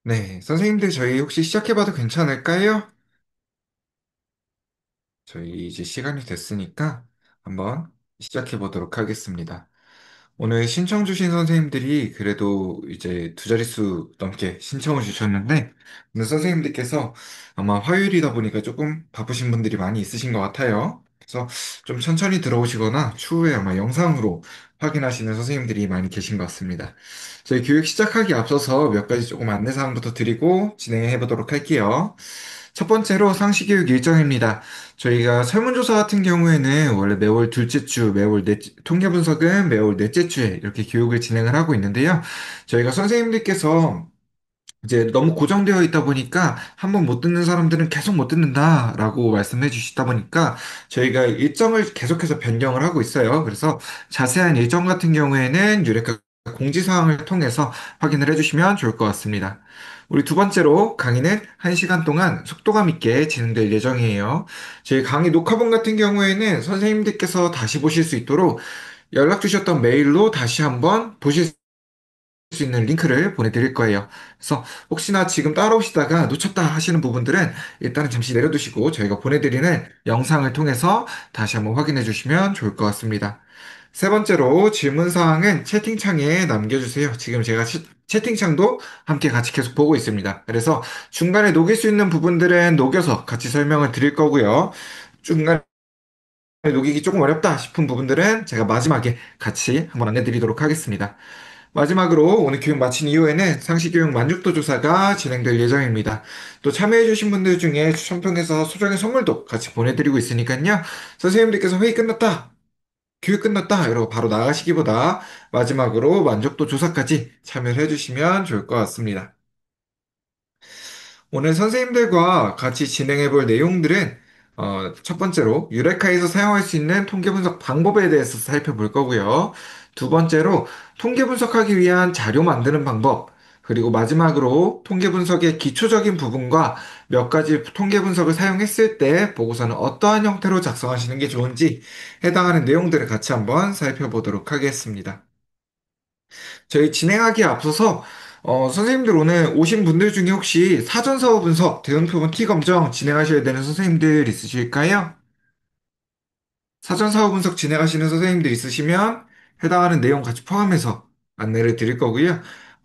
네, 선생님들 저희 혹시 시작해봐도 괜찮을까요? 저희 이제 시간이 됐으니까 한번 시작해보도록 하겠습니다. 오늘 신청 주신 선생님들이 그래도 이제 두 자릿수 넘게 신청을 주셨는데, 오늘 선생님들께서 아마 화요일이다 보니까 조금 바쁘신 분들이 많이 있으신 것 같아요. 그래서 좀 천천히 들어오시거나 추후에 아마 영상으로 확인하시는 선생님들이 많이 계신 것 같습니다. 저희 교육 시작하기 앞서서 몇 가지 조금 안내사항부터 드리고 진행해 보도록 할게요. 첫 번째로 상시교육 일정입니다. 저희가 설문조사 같은 경우에는 원래 매월 둘째 주, 통계 분석은 매월 넷째 주에 이렇게 교육을 진행을 하고 있는데요. 저희가 선생님들께서 이제 너무 고정되어 있다 보니까 한 번 못 듣는 사람들은 계속 못 듣는다라고 말씀해 주시다 보니까 저희가 일정을 계속해서 변경을 하고 있어요. 그래서 자세한 일정 같은 경우에는 유레카 공지사항을 통해서 확인을 해주시면 좋을 것 같습니다. 우리 두 번째로 강의는 1시간 동안 속도감 있게 진행될 예정이에요. 저희 강의 녹화본 같은 경우에는 선생님들께서 다시 보실 수 있도록 연락 주셨던 메일로 다시 한번 보실 수 있는 링크를 보내드릴 거예요. 그래서 혹시나 지금 따라오시다가 놓쳤다 하시는 부분들은 일단은 잠시 내려두시고 저희가 보내드리는 영상을 통해서 다시 한번 확인해 주시면 좋을 것 같습니다. 세 번째로 질문사항은 채팅창에 남겨주세요. 지금 제가 채팅창도 함께 같이 계속 보고 있습니다. 그래서 중간에 녹일 수 있는 부분들은 녹여서 같이 설명을 드릴 거고요. 중간에 녹이기 조금 어렵다 싶은 부분들은 제가 마지막에 같이 한번 안내 드리도록 하겠습니다. 마지막으로 오늘 교육 마친 이후에는 상시교육 만족도 조사가 진행될 예정입니다. 또 참여해주신 분들 중에 추첨 통해서 소정의 선물도 같이 보내드리고 있으니까요. 선생님들께서 회의 끝났다, 교육 끝났다, 이러고 바로 나가시기보다 마지막으로 만족도 조사까지 참여를 해주시면 좋을 것 같습니다. 오늘 선생님들과 같이 진행해 볼 내용들은 첫 번째로 유레카에서 사용할 수 있는 통계 분석 방법에 대해서 살펴볼 거고요. 두 번째로 통계 분석하기 위한 자료 만드는 방법, 그리고 마지막으로 통계 분석의 기초적인 부분과 몇 가지 통계 분석을 사용했을 때 보고서는 어떠한 형태로 작성하시는 게 좋은지 해당하는 내용들을 같이 한번 살펴보도록 하겠습니다. 저희 진행하기에 앞서서 선생님들 오늘 오신 분들 중에 혹시 사전사후 분석, 대응표본 키 검정 진행하셔야 되는 선생님들 있으실까요? 사전사후 분석 진행하시는 선생님들 있으시면 해당하는 내용 같이 포함해서 안내를 드릴 거고요.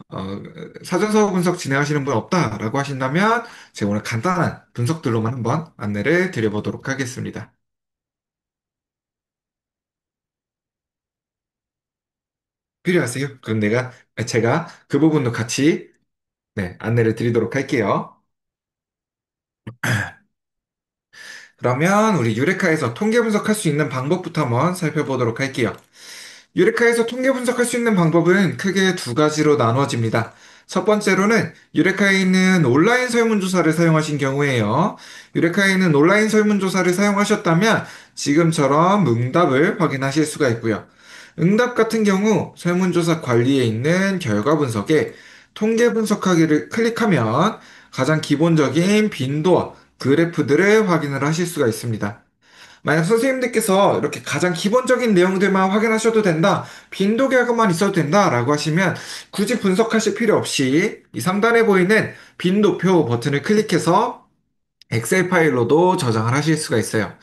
어, 사전사후 분석 진행하시는 분 없다라고 하신다면 제가 오늘 간단한 분석들로만 한번 안내를 드려보도록 하겠습니다. 필요하세요? 그럼 제가 그 부분도 같이 네, 안내를 드리도록 할게요. 그러면 우리 유레카에서 통계 분석할 수 있는 방법부터 한번 살펴보도록 할게요. 유레카에서 통계 분석할 수 있는 방법은 크게 두 가지로 나누어집니다. 첫 번째로는 유레카에 있는 온라인 설문조사를 사용하신 경우에요. 유레카에 있는 온라인 설문조사를 사용하셨다면 지금처럼 응답을 확인하실 수가 있고요. 응답 같은 경우 설문조사 관리에 있는 결과 분석에 통계 분석하기를 클릭하면 가장 기본적인 빈도와 그래프들을 확인을 하실 수가 있습니다. 만약 선생님들께서 이렇게 가장 기본적인 내용들만 확인하셔도 된다, 빈도 결과만 있어도 된다라고 하시면 굳이 분석하실 필요 없이 이 상단에 보이는 빈도표 버튼을 클릭해서 엑셀 파일로도 저장을 하실 수가 있어요.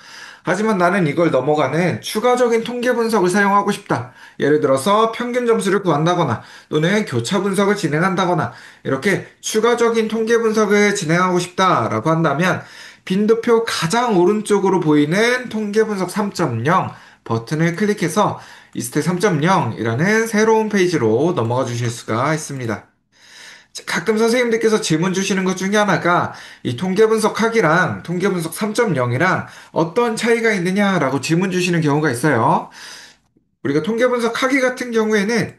하지만 나는 이걸 넘어가는 추가적인 통계 분석을 사용하고 싶다. 예를 들어서 평균 점수를 구한다거나 또는 교차 분석을 진행한다거나 이렇게 추가적인 통계 분석을 진행하고 싶다라고 한다면 빈도표 가장 오른쪽으로 보이는 통계 분석 3.0 버튼을 클릭해서 이스트 3.0이라는 새로운 페이지로 넘어가 주실 수가 있습니다. 가끔 선생님들께서 질문 주시는 것 중에 하나가 이 통계 분석하기랑 통계 분석 3.0이랑 어떤 차이가 있느냐라고 질문 주시는 경우가 있어요. 우리가 통계 분석하기 같은 경우에는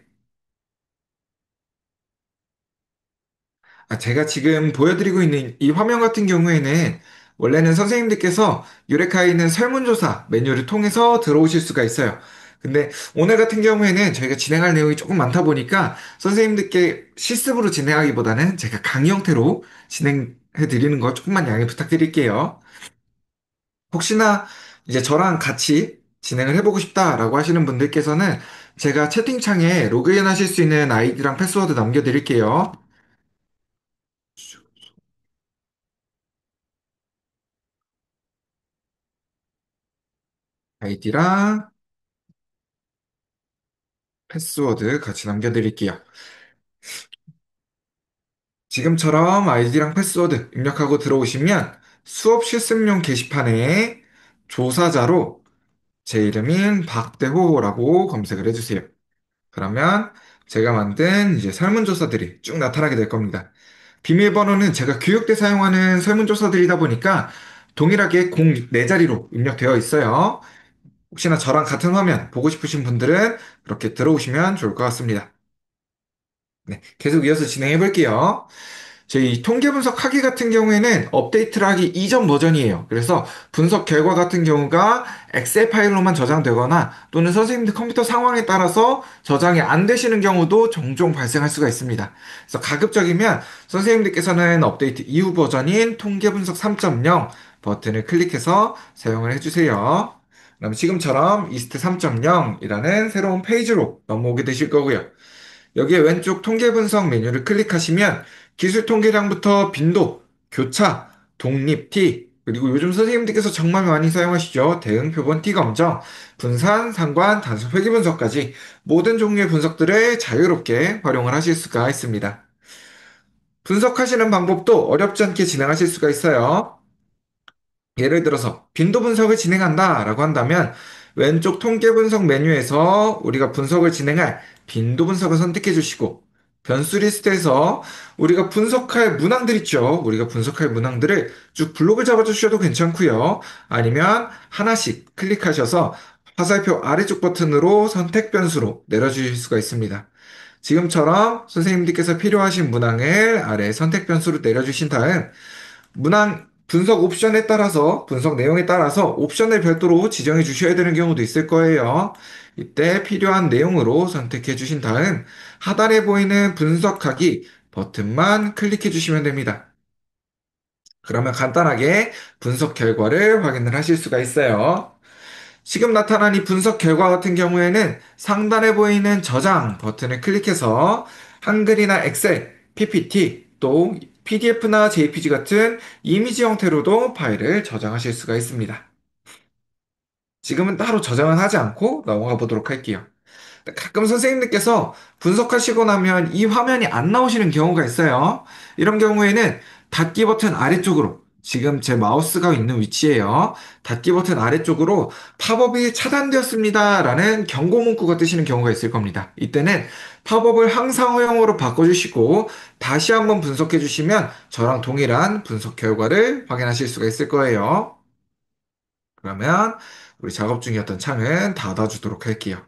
제가 지금 보여드리고 있는 이 화면 같은 경우에는 원래는 선생님들께서 유레카에 있는 설문조사 메뉴를 통해서 들어오실 수가 있어요. 근데 오늘 같은 경우에는 저희가 진행할 내용이 조금 많다 보니까 선생님들께 실습으로 진행하기보다는 제가 강의 형태로 진행해 드리는 거 조금만 양해 부탁드릴게요. 혹시나 이제 저랑 같이 진행을 해보고 싶다라고 하시는 분들께서는 제가 채팅창에 로그인 하실 수 있는 아이디랑 패스워드 남겨드릴게요. 아이디랑 패스워드 같이 남겨드릴게요. 지금처럼 아이디랑 패스워드 입력하고 들어오시면 수업 실습용 게시판에 조사자로 제 이름인 박대호라고 검색을 해주세요. 그러면 제가 만든 이제 설문조사들이 쭉 나타나게 될 겁니다. 비밀번호는 제가 교육 때 사용하는 설문조사들이다 보니까 동일하게 04자리로 입력되어 있어요. 혹시나 저랑 같은 화면 보고 싶으신 분들은 그렇게 들어오시면 좋을 것 같습니다. 네, 계속 이어서 진행해 볼게요. 저희 통계 분석하기 같은 경우에는 업데이트를 하기 이전 버전이에요. 그래서 분석 결과 같은 경우가 엑셀 파일로만 저장되거나 또는 선생님들 컴퓨터 상황에 따라서 저장이 안 되시는 경우도 종종 발생할 수가 있습니다. 그래서 가급적이면 선생님들께서는 업데이트 이후 버전인 통계 분석 3.0 버튼을 클릭해서 사용을 해주세요. 그럼 지금처럼 이스트 3.0이라는 새로운 페이지로 넘어오게 되실 거고요. 여기에 왼쪽 통계 분석 메뉴를 클릭하시면 기술 통계량부터 빈도, 교차, 독립 T, 그리고 요즘 선생님들께서 정말 많이 사용하시죠. 대응, 표본, T 검정, 분산, 상관, 단수, 회귀 분석까지 모든 종류의 분석들을 자유롭게 활용을 하실 수가 있습니다. 분석하시는 방법도 어렵지 않게 진행하실 수가 있어요. 예를 들어서 빈도 분석을 진행한다라고 한다면 왼쪽 통계 분석 메뉴에서 우리가 분석을 진행할 빈도 분석을 선택해 주시고 변수 리스트에서 우리가 분석할 문항들 있죠. 우리가 분석할 문항들을 쭉 블록을 잡아 주셔도 괜찮고요. 아니면 하나씩 클릭하셔서 화살표 아래쪽 버튼으로 선택 변수로 내려주실 수가 있습니다. 지금처럼 선생님들께서 필요하신 문항을 아래 선택 변수로 내려주신 다음 문항 분석 옵션에 따라서 분석 내용에 따라서 옵션을 별도로 지정해 주셔야 되는 경우도 있을 거예요. 이때 필요한 내용으로 선택해 주신 다음 하단에 보이는 분석하기 버튼만 클릭해 주시면 됩니다. 그러면 간단하게 분석 결과를 확인을 하실 수가 있어요. 지금 나타난 이 분석 결과 같은 경우에는 상단에 보이는 저장 버튼을 클릭해서 한글이나 엑셀, PPT, 또 PDF나 JPG 같은 이미지 형태로도 파일을 저장하실 수가 있습니다. 지금은 따로 저장은 하지 않고 넘어가 보도록 할게요. 가끔 선생님들께서 분석하시고 나면 이 화면이 안 나오시는 경우가 있어요. 이런 경우에는 닫기 버튼 아래쪽으로 지금 제 마우스가 있는 위치에요. 닫기 버튼 아래쪽으로 팝업이 차단되었습니다. 라는 경고 문구가 뜨시는 경우가 있을 겁니다. 이때는 팝업을 항상호형으로 바꿔주시고 다시 한번 분석해 주시면 저랑 동일한 분석 결과를 확인하실 수가 있을 거예요. 그러면 우리 작업 중이었던 창은 닫아주도록 할게요.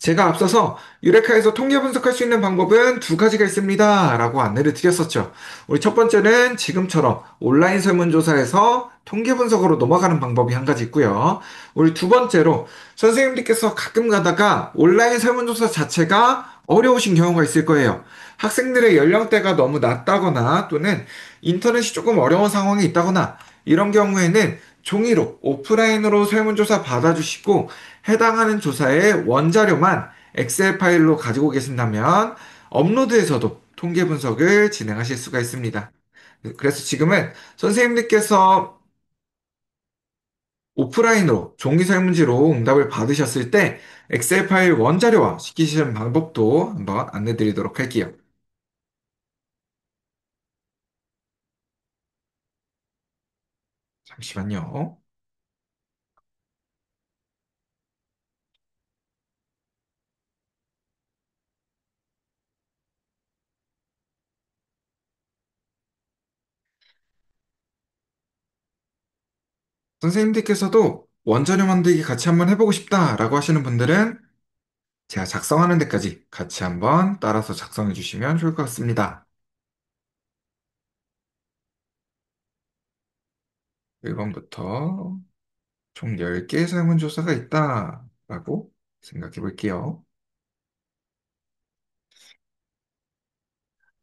제가 앞서서 유레카에서 통계 분석할 수 있는 방법은 두 가지가 있습니다. 라고 안내를 드렸었죠. 우리 첫 번째는 지금처럼 온라인 설문조사에서 통계 분석으로 넘어가는 방법이 한 가지 있고요. 우리 두 번째로 선생님들께서 가끔 가다가 온라인 설문조사 자체가 어려우신 경우가 있을 거예요. 학생들의 연령대가 너무 낮다거나 또는 인터넷이 조금 어려운 상황이 있다거나 이런 경우에는 종이로 오프라인으로 설문조사 받아주시고 해당하는 조사의 원자료만 엑셀 파일로 가지고 계신다면 업로드에서도 통계 분석을 진행하실 수가 있습니다. 그래서 지금은 선생님들께서 오프라인으로 종이 설문지로 응답을 받으셨을 때 엑셀 파일 원자료화 시키시는 방법도 한번 안내 드리도록 할게요. 잠시만요. 선생님들께서도 원자료 만들기 같이 한번 해보고 싶다라고 하시는 분들은 제가 작성하는 데까지 같이 한번 따라서 작성해 주시면 좋을 것 같습니다. 1번부터 총 10개의 설문조사가 있다라고 생각해 볼게요.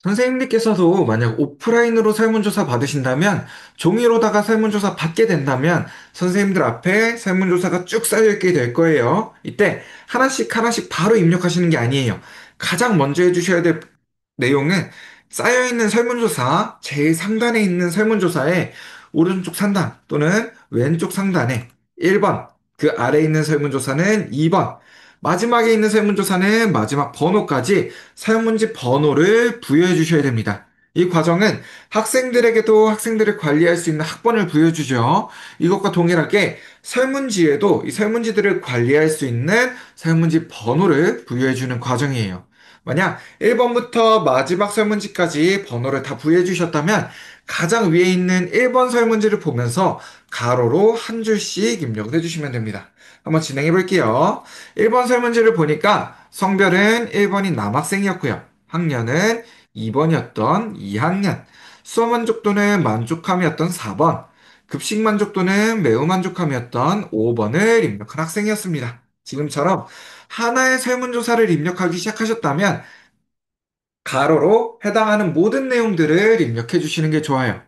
선생님들께서도 만약 오프라인으로 설문조사 받으신다면 종이로다가 설문조사 받게 된다면 선생님들 앞에 설문조사가 쭉 쌓여있게 될 거예요. 이때 하나씩 하나씩 바로 입력하시는 게 아니에요. 가장 먼저 해주셔야 될 내용은 쌓여있는 설문조사 제일 상단에 있는 설문조사의 오른쪽 상단 또는 왼쪽 상단에 1번 그 아래에 있는 설문조사는 2번, 마지막에 있는 설문조사는 마지막 번호까지 설문지 번호를 부여해 주셔야 됩니다. 이 과정은 학생들에게도 학생들을 관리할 수 있는 학번을 부여주죠. 이것과 동일하게 설문지에도 이 설문지들을 관리할 수 있는 설문지 번호를 부여해주는 과정이에요. 만약 1번부터 마지막 설문지까지 번호를 다 부여해 주셨다면 가장 위에 있는 1번 설문지를 보면서 가로로 한 줄씩 입력을 해주시면 됩니다. 한번 진행해 볼게요. 1번 설문지를 보니까 성별은 1번인 남학생이었고요. 학년은 2번이었던 2학년. 수업 만족도는 만족함이었던 4번. 급식 만족도는 매우 만족함이었던 5번을 입력한 학생이었습니다. 지금처럼 하나의 설문조사를 입력하기 시작하셨다면 가로로 해당하는 모든 내용들을 입력해 주시는 게 좋아요.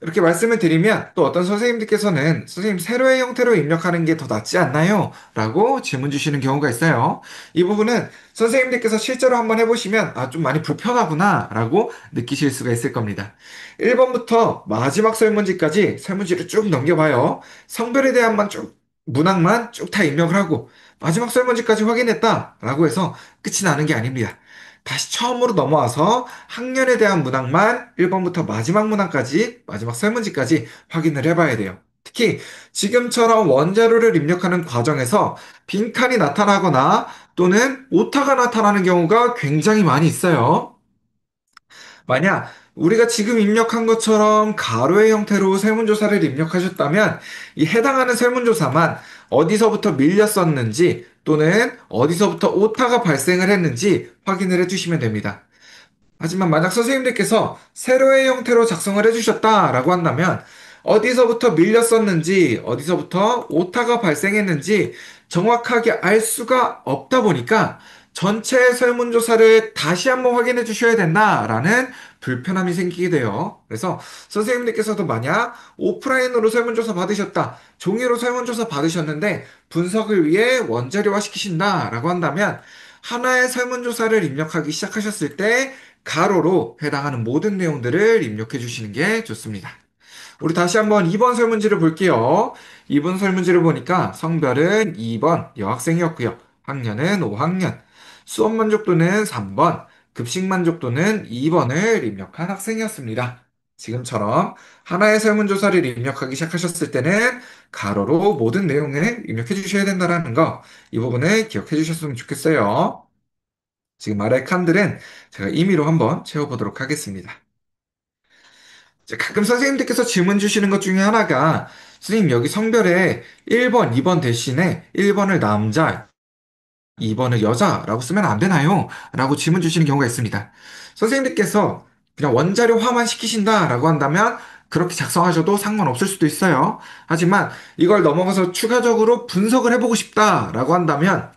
이렇게 말씀을 드리면 또 어떤 선생님들께서는 선생님 세로의 형태로 입력하는 게 더 낫지 않나요? 라고 질문 주시는 경우가 있어요. 이 부분은 선생님들께서 실제로 한번 해보시면 아, 좀 많이 불편하구나 라고 느끼실 수가 있을 겁니다. 1번부터 마지막 설문지까지 설문지를 쭉 넘겨봐요. 성별에 대한만 쭉, 문항만 쭉 다 입력을 하고 마지막 설문지까지 확인했다 라고 해서 끝이 나는 게 아닙니다. 다시 처음으로 넘어와서 학년에 대한 문항만 1번부터 마지막 문항까지, 마지막 설문지까지 확인을 해봐야 돼요. 특히 지금처럼 원자료를 입력하는 과정에서 빈칸이 나타나거나 또는 오타가 나타나는 경우가 굉장히 많이 있어요. 만약 우리가 지금 입력한 것처럼 가로의 형태로 설문조사를 입력하셨다면 이 해당하는 설문조사만 어디서부터 밀렸었는지 또는 어디서부터 오타가 발생을 했는지 확인을 해주시면 됩니다. 하지만 만약 선생님들께서 세로의 형태로 작성을 해주셨다라고 한다면 어디서부터 밀렸었는지, 어디서부터 오타가 발생했는지 정확하게 알 수가 없다 보니까 전체 설문조사를 다시 한번 확인해 주셔야 된다라는 불편함이 생기게 돼요. 그래서 선생님들께서도 만약 오프라인으로 설문조사 받으셨다, 종이로 설문조사 받으셨는데 분석을 위해 원자료화 시키신다라고 한다면 하나의 설문조사를 입력하기 시작하셨을 때 가로로 해당하는 모든 내용들을 입력해 주시는 게 좋습니다. 우리 다시 한번 2번 설문지를 볼게요. 2번 설문지를 보니까 성별은 2번 여학생이었고요. 학년은 5학년. 수업 만족도는 3번. 급식 만족도는 2번을 입력한 학생이었습니다. 지금처럼 하나의 설문조사를 입력하기 시작하셨을 때는 가로로 모든 내용을 입력해 주셔야 된다는 거, 이 부분을 기억해 주셨으면 좋겠어요. 지금 말할 칸들은 제가 임의로 한번 채워보도록 하겠습니다. 이제 가끔 선생님들께서 질문 주시는 것 중에 하나가 선생님 여기 성별에 1번, 2번 대신에 1번을 남자, 2번을 여자라고 쓰면 안 되나요? 라고 질문 주시는 경우가 있습니다. 선생님들께서 그냥 원자료화만 시키신다라고 한다면 그렇게 작성하셔도 상관없을 수도 있어요. 하지만 이걸 넘어가서 추가적으로 분석을 해보고 싶다라고 한다면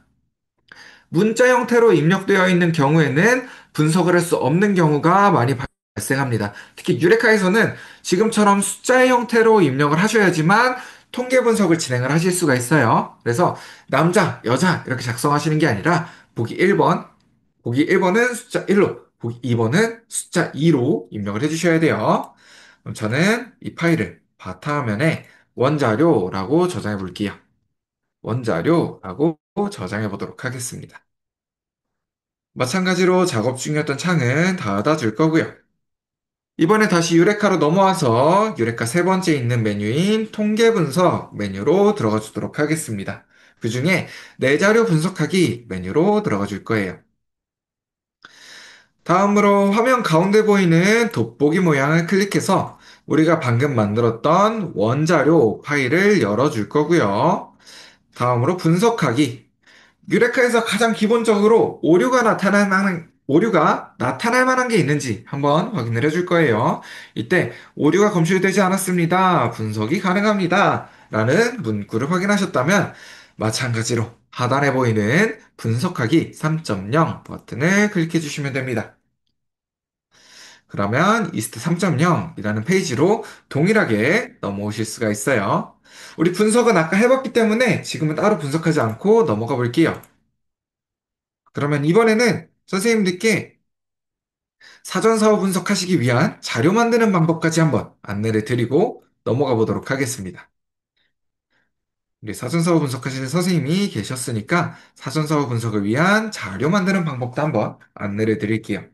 문자 형태로 입력되어 있는 경우에는 분석을 할 수 없는 경우가 많이 발생합니다. 특히 유레카에서는 지금처럼 숫자의 형태로 입력을 하셔야지만 통계 분석을 진행을 하실 수가 있어요. 그래서 남자, 여자 이렇게 작성하시는 게 아니라 보기 1번은 숫자 1로, 보기 2번은 숫자 2로 입력을 해주셔야 돼요. 그럼 저는 이 파일을 바탕화면에 원자료라고 저장해 볼게요. 원자료라고 저장해 보도록 하겠습니다. 마찬가지로 작업 중이었던 창은 닫아줄 거고요. 이번에 다시 유레카로 넘어와서 유레카 세 번째 있는 메뉴인 통계 분석 메뉴로 들어가 주도록 하겠습니다. 그 중에 내 자료 분석하기 메뉴로 들어가 줄 거예요. 다음으로 화면 가운데 보이는 돋보기 모양을 클릭해서 우리가 방금 만들었던 원자료 파일을 열어줄 거고요. 다음으로 분석하기. 유레카에서 가장 기본적으로 오류가 나타날 만한 게 있는지 한번 확인을 해줄 거예요. 이때 오류가 검출되지 않았습니다. 분석이 가능합니다. 라는 문구를 확인하셨다면 마찬가지로 하단에 보이는 분석하기 3.0 버튼을 클릭해 주시면 됩니다. 그러면 이스트 3.0이라는 페이지로 동일하게 넘어오실 수가 있어요. 우리 분석은 아까 해봤기 때문에 지금은 따로 분석하지 않고 넘어가 볼게요. 그러면 이번에는 선생님들께 사전사후 분석하시기 위한 자료 만드는 방법까지 한번 안내를 드리고 넘어가 보도록 하겠습니다. 우리 사전사후 분석하시는 선생님이 계셨으니까 사전사후 분석을 위한 자료 만드는 방법도 한번 안내를 드릴게요.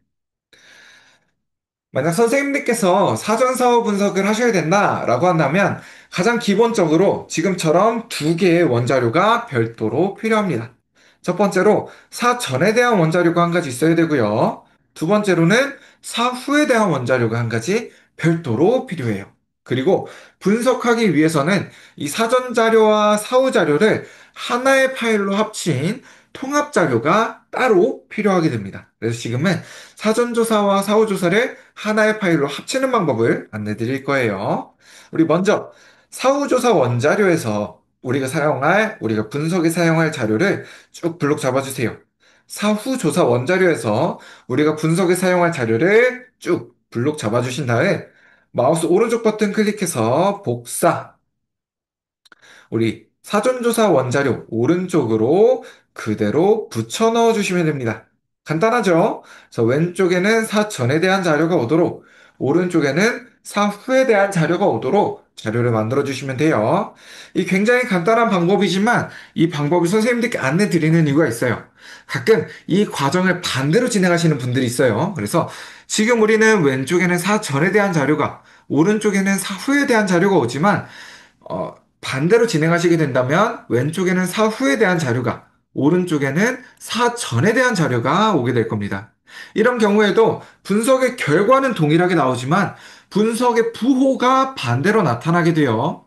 만약 선생님들께서 사전사후 분석을 하셔야 된다라고 한다면 가장 기본적으로 지금처럼 두 개의 원자료가 별도로 필요합니다. 첫 번째로 사전에 대한 원자료가 한 가지 있어야 되고요. 두 번째로는 사후에 대한 원자료가 한 가지 별도로 필요해요. 그리고 분석하기 위해서는 이 사전 자료와 사후 자료를 하나의 파일로 합친 통합 자료가 따로 필요하게 됩니다. 그래서 지금은 사전조사와 사후조사를 하나의 파일로 합치는 방법을 안내 드릴 거예요. 우리 먼저 사후조사 원자료에서 우리가 분석에 사용할 자료를 쭉 블록 잡아주세요. 사후조사 원자료에서 우리가 분석에 사용할 자료를 쭉 블록 잡아주신 다음에 마우스 오른쪽 버튼 클릭해서 복사, 우리 사전조사 원자료 오른쪽으로 그대로 붙여 넣어 주시면 됩니다. 간단하죠? 그래서 왼쪽에는 사전에 대한 자료가 오도록, 오른쪽에는 사후에 대한 자료가 오도록 자료를 만들어 주시면 돼요. 이 굉장히 간단한 방법이지만 이 방법을 선생님들께 안내 드리는 이유가 있어요. 가끔 이 과정을 반대로 진행하시는 분들이 있어요. 그래서 지금 우리는 왼쪽에는 사전에 대한 자료가, 오른쪽에는 사후에 대한 자료가 오지만 반대로 진행하시게 된다면 왼쪽에는 사후에 대한 자료가, 오른쪽에는 사전에 대한 자료가 오게 될 겁니다. 이런 경우에도 분석의 결과는 동일하게 나오지만 분석의 부호가 반대로 나타나게 돼요.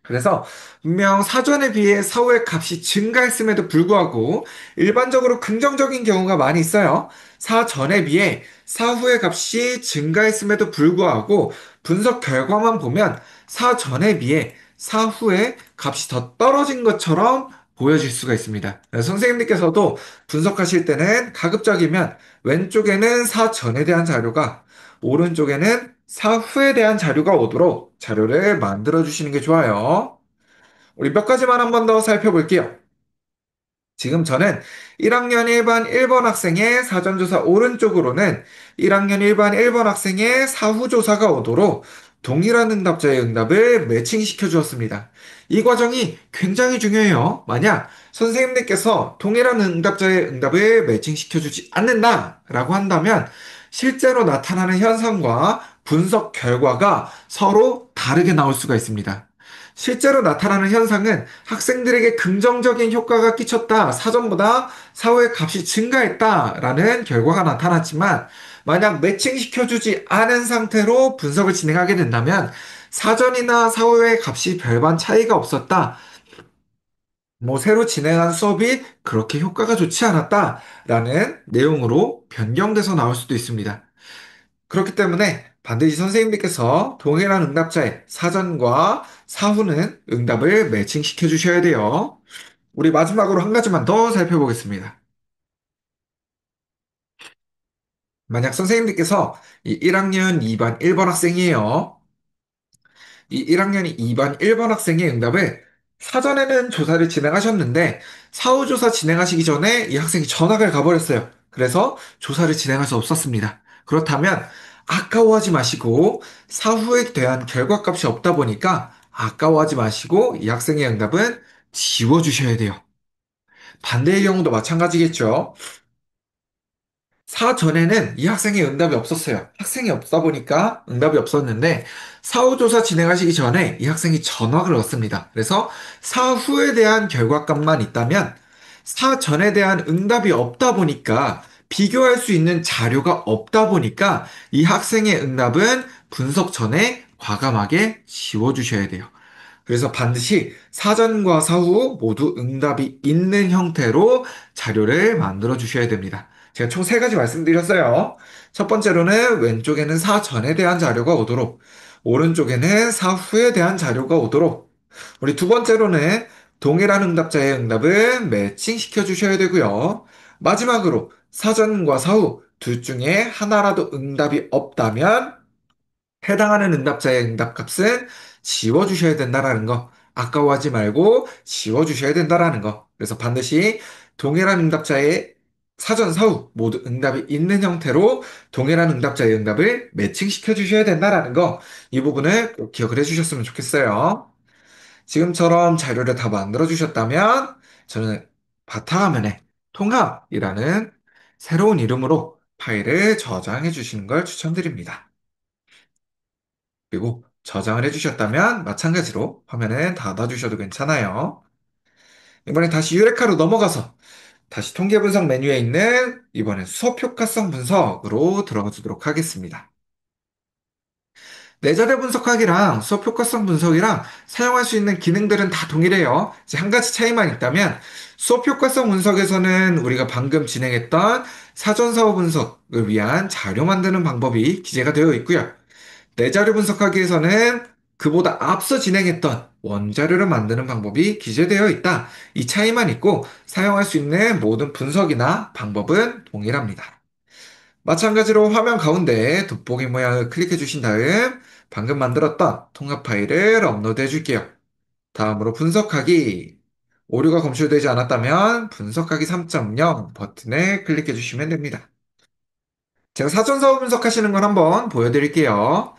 그래서 분명 사전에 비해 사후의 값이 증가했음에도 불구하고 일반적으로 긍정적인 경우가 많이 있어요. 사전에 비해 사후의 값이 증가했음에도 불구하고 분석 결과만 보면 사전에 비해 사후의 값이 더 떨어진 것처럼 보여질 수가 있습니다. 선생님들께서도 분석하실 때는 가급적이면 왼쪽에는 사전에 대한 자료가, 오른쪽에는 사후에 대한 자료가 오도록 자료를 만들어 주시는 게 좋아요. 우리 몇 가지만 한 번 더 살펴볼게요. 지금 저는 1학년 1반 1번 학생의 사전조사 오른쪽으로는 1학년 1반 1번 학생의 사후조사가 오도록 동일한 응답자의 응답을 매칭시켜 주었습니다. 이 과정이 굉장히 중요해요. 만약 선생님들께서 동일한 응답자의 응답을 매칭시켜 주지 않는다라고 한다면 실제로 나타나는 현상과 분석 결과가 서로 다르게 나올 수가 있습니다. 실제로 나타나는 현상은 학생들에게 긍정적인 효과가 끼쳤다, 사전보다 사후의 값이 증가했다라는 결과가 나타났지만, 만약 매칭시켜주지 않은 상태로 분석을 진행하게 된다면, 사전이나 사후의 값이 별반 차이가 없었다, 새로 진행한 수업이 그렇게 효과가 좋지 않았다라는 내용으로 변경돼서 나올 수도 있습니다. 그렇기 때문에 반드시 선생님들께서 동일한 응답자의 사전과 사후는 응답을 매칭시켜 주셔야 돼요. 우리 마지막으로 한 가지만 더 살펴보겠습니다. 만약 선생님들께서 이 1학년 2반 1번 학생이에요. 이 1학년이 2반 1번 학생의 응답을 사전에는 조사를 진행하셨는데 사후조사 진행하시기 전에 이 학생이 전학을 가버렸어요. 그래서 조사를 진행할 수 없었습니다. 그렇다면 아까워하지 마시고 사후에 대한 결과값이 없다 보니까 아까워하지 마시고 이 학생의 응답은 지워주셔야 돼요. 반대의 경우도 마찬가지겠죠. 사전에는 이 학생의 응답이 없었어요. 학생이 없다 보니까 응답이 없었는데 사후조사 진행하시기 전에 이 학생이 전학을 얻습니다. 그래서 사후에 대한 결과값만 있다면 사전에 대한 응답이 없다 보니까 비교할 수 있는 자료가 없다 보니까 이 학생의 응답은 분석 전에 과감하게 지워주셔야 돼요. 그래서 반드시 사전과 사후 모두 응답이 있는 형태로 자료를 만들어 주셔야 됩니다. 제가 총 세 가지 말씀드렸어요. 첫 번째로는 왼쪽에는 사전에 대한 자료가 오도록, 오른쪽에는 사후에 대한 자료가 오도록, 우리 두 번째로는 동일한 응답자의 응답을 매칭시켜 주셔야 되고요. 마지막으로 사전과 사후 둘 중에 하나라도 응답이 없다면 해당하는 응답자의 응답값은 지워주셔야 된다라는 거. 아까워하지 말고 지워주셔야 된다라는 거. 그래서 반드시 동일한 응답자의 사전, 사후 모두 응답이 있는 형태로 동일한 응답자의 응답을 매칭시켜 주셔야 된다라는 거. 이 부분을 꼭 기억을 해주셨으면 좋겠어요. 지금처럼 자료를 다 만들어 주셨다면 저는 바탕화면에 통합이라는 새로운 이름으로 파일을 저장해 주시는 걸 추천드립니다. 그리고 저장을 해주셨다면 마찬가지로 화면은 닫아주셔도 괜찮아요. 이번에 다시 유레카로 넘어가서 다시 통계 분석 메뉴에 있는 이번엔 수업 효과성 분석으로 들어가 주도록 하겠습니다. 내자료 분석하기랑 수업 효과성 분석이랑 사용할 수 있는 기능들은 다 동일해요. 이제 한 가지 차이만 있다면 수업 효과성 분석에서는 우리가 방금 진행했던 사전 사후 분석을 위한 자료 만드는 방법이 기재가 되어 있고요. 내자료 분석하기에서는 그보다 앞서 진행했던 원자료를 만드는 방법이 기재되어 있다. 이 차이만 있고 사용할 수 있는 모든 분석이나 방법은 동일합니다. 마찬가지로 화면 가운데 돋보기 모양을 클릭해 주신 다음 방금 만들었던 통합 파일을 업로드해 줄게요. 다음으로 분석하기. 오류가 검출되지 않았다면 분석하기 3.0 버튼을 클릭해 주시면 됩니다. 제가 사전사후 분석하시는 걸 한번 보여드릴게요.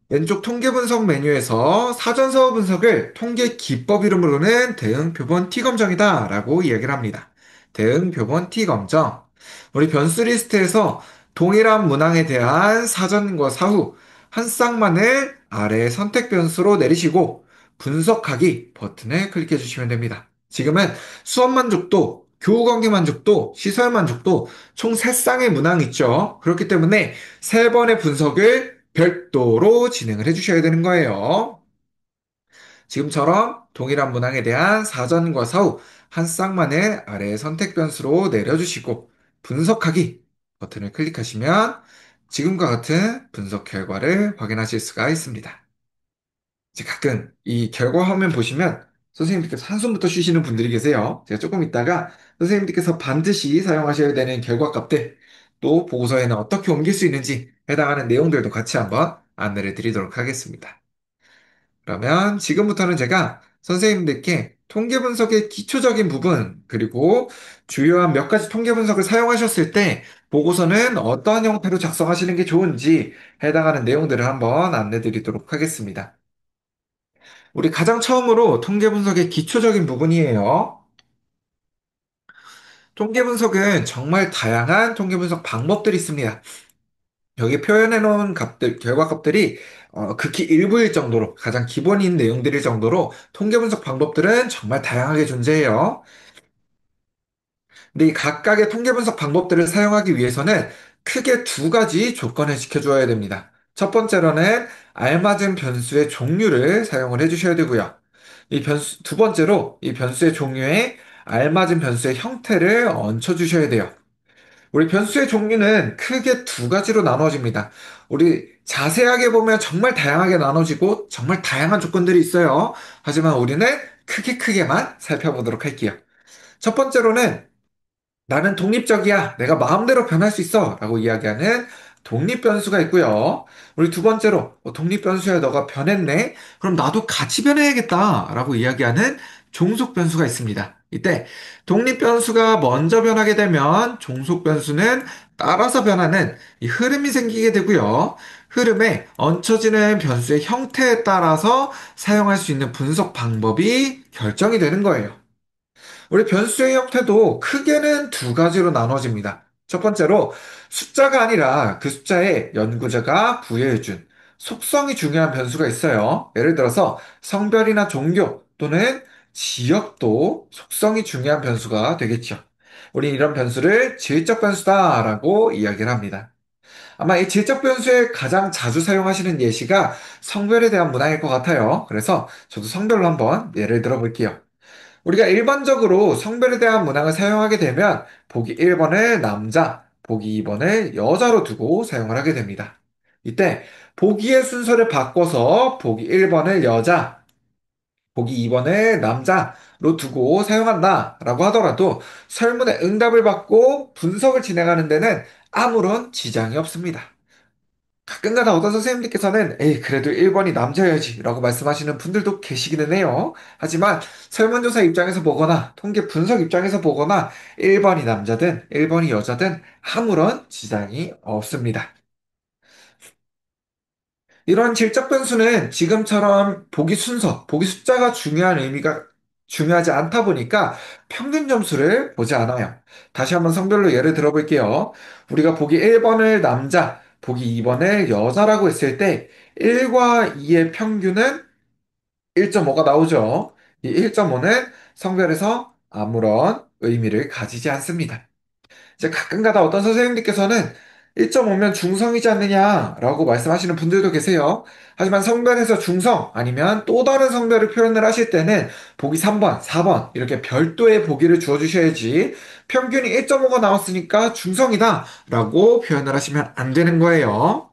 왼쪽 통계 분석 메뉴에서 사전 사후 분석을 통계 기법 이름으로는 대응 표본 T 검정이다 라고 이야기를 합니다. 대응 표본 T 검정. 우리 변수 리스트에서 동일한 문항에 대한 사전과 사후 한 쌍만을 아래 선택 변수로 내리시고 분석하기 버튼을 클릭해 주시면 됩니다. 지금은 수업 만족도, 교우 관계 만족도, 시설 만족도 총 3쌍의 문항이 있죠. 그렇기 때문에 3번의 분석을 별도로 진행을 해주셔야 되는 거예요. 지금처럼 동일한 문항에 대한 사전과 사후 한 쌍만을 아래 선택 변수로 내려주시고 분석하기 버튼을 클릭하시면 지금과 같은 분석 결과를 확인하실 수가 있습니다. 이제 가끔 이 결과 화면 보시면 선생님들께서 한숨부터 쉬시는 분들이 계세요. 제가 조금 있다가 선생님들께서 반드시 사용하셔야 되는 결과 값들, 또 보고서에는 어떻게 옮길 수 있는지 해당하는 내용들도 같이 한번 안내를 드리도록 하겠습니다. 그러면 지금부터는 제가 선생님들께 통계 분석의 기초적인 부분, 그리고 주요한 몇 가지 통계 분석을 사용하셨을 때 보고서는 어떠한 형태로 작성하시는 게 좋은지 해당하는 내용들을 한번 안내 드리도록 하겠습니다. 우리 가장 처음으로 통계 분석의 기초적인 부분이에요. 통계 분석은 정말 다양한 통계 분석 방법들이 있습니다. 여기 표현해 놓은 값들, 결과 값들이 극히 일부일 정도로 가장 기본인 내용들일 정도로 통계 분석 방법들은 정말 다양하게 존재해요. 근데 이 각각의 통계 분석 방법들을 사용하기 위해서는 크게 두 가지 조건을 지켜줘야 됩니다. 첫 번째로는 알맞은 변수의 종류를 사용을 해주셔야 되고요. 두 번째로 이 변수의 종류에 알맞은 변수의 형태를 얹혀주셔야 돼요. 우리 변수의 종류는 크게 두 가지로 나눠집니다. 우리 자세하게 보면 정말 다양하게 나눠지고 정말 다양한 조건들이 있어요. 하지만 우리는 크게만 살펴보도록 할게요. 첫 번째로는 나는 독립적이야. 내가 마음대로 변할 수 있어. 라고 이야기하는 독립 변수가 있고요. 우리 두 번째로, 독립 변수야, 너가 변했네. 그럼 나도 같이 변해야겠다. 라고 이야기하는 종속 변수가 있습니다. 이때 독립 변수가 먼저 변하게 되면 종속 변수는 따라서 변하는 이 흐름이 생기게 되고요. 흐름에 얹혀지는 변수의 형태에 따라서 사용할 수 있는 분석 방법이 결정이 되는 거예요. 우리 변수의 형태도 크게는 두 가지로 나눠집니다. 첫 번째로 숫자가 아니라 그 숫자에 연구자가 부여해준 속성이 중요한 변수가 있어요. 예를 들어서 성별이나 종교 또는 지역도 속성이 중요한 변수가 되겠죠. 우리 이런 변수를 질적 변수다라고 이야기를 합니다. 아마 이 질적 변수에 가장 자주 사용하시는 예시가 성별에 대한 문항일 것 같아요. 그래서 저도 성별로 한번 예를 들어 볼게요. 우리가 일반적으로 성별에 대한 문항을 사용하게 되면 보기 1번을 남자, 보기 2번을 여자로 두고 사용을 하게 됩니다. 이때 보기의 순서를 바꿔서 보기 1번을 여자, 보기 2번을 남자로 두고 사용한다 라고 하더라도 설문에 응답을 받고 분석을 진행하는 데는 아무런 지장이 없습니다. 가끔가다 어떤 선생님들께서는 에이 그래도 1번이 남자여야지 라고 말씀하시는 분들도 계시기는 해요. 하지만 설문조사 입장에서 보거나 통계 분석 입장에서 보거나 1번이 남자든 1번이 여자든 아무런 지장이 없습니다. 이런 질적 변수는 지금처럼 보기 순서, 보기 숫자가 중요하지 않다 보니까 평균 점수를 보지 않아요. 다시 한번 성별로 예를 들어볼게요. 우리가 보기 1번을 남자, 보기 2번을 여자라고 했을 때 1과 2의 평균은 1.5가 나오죠. 이 1.5는 성별에서 아무런 의미를 가지지 않습니다. 이제 가끔가다 어떤 선생님들께서는 1.5면 중성이지 않느냐라고 말씀하시는 분들도 계세요. 하지만 성별에서 중성 아니면 또 다른 성별을 표현을 하실 때는 보기 3번, 4번 이렇게 별도의 보기를 주어주셔야지 평균이 1.5가 나왔으니까 중성이다라고 표현을 하시면 안 되는 거예요.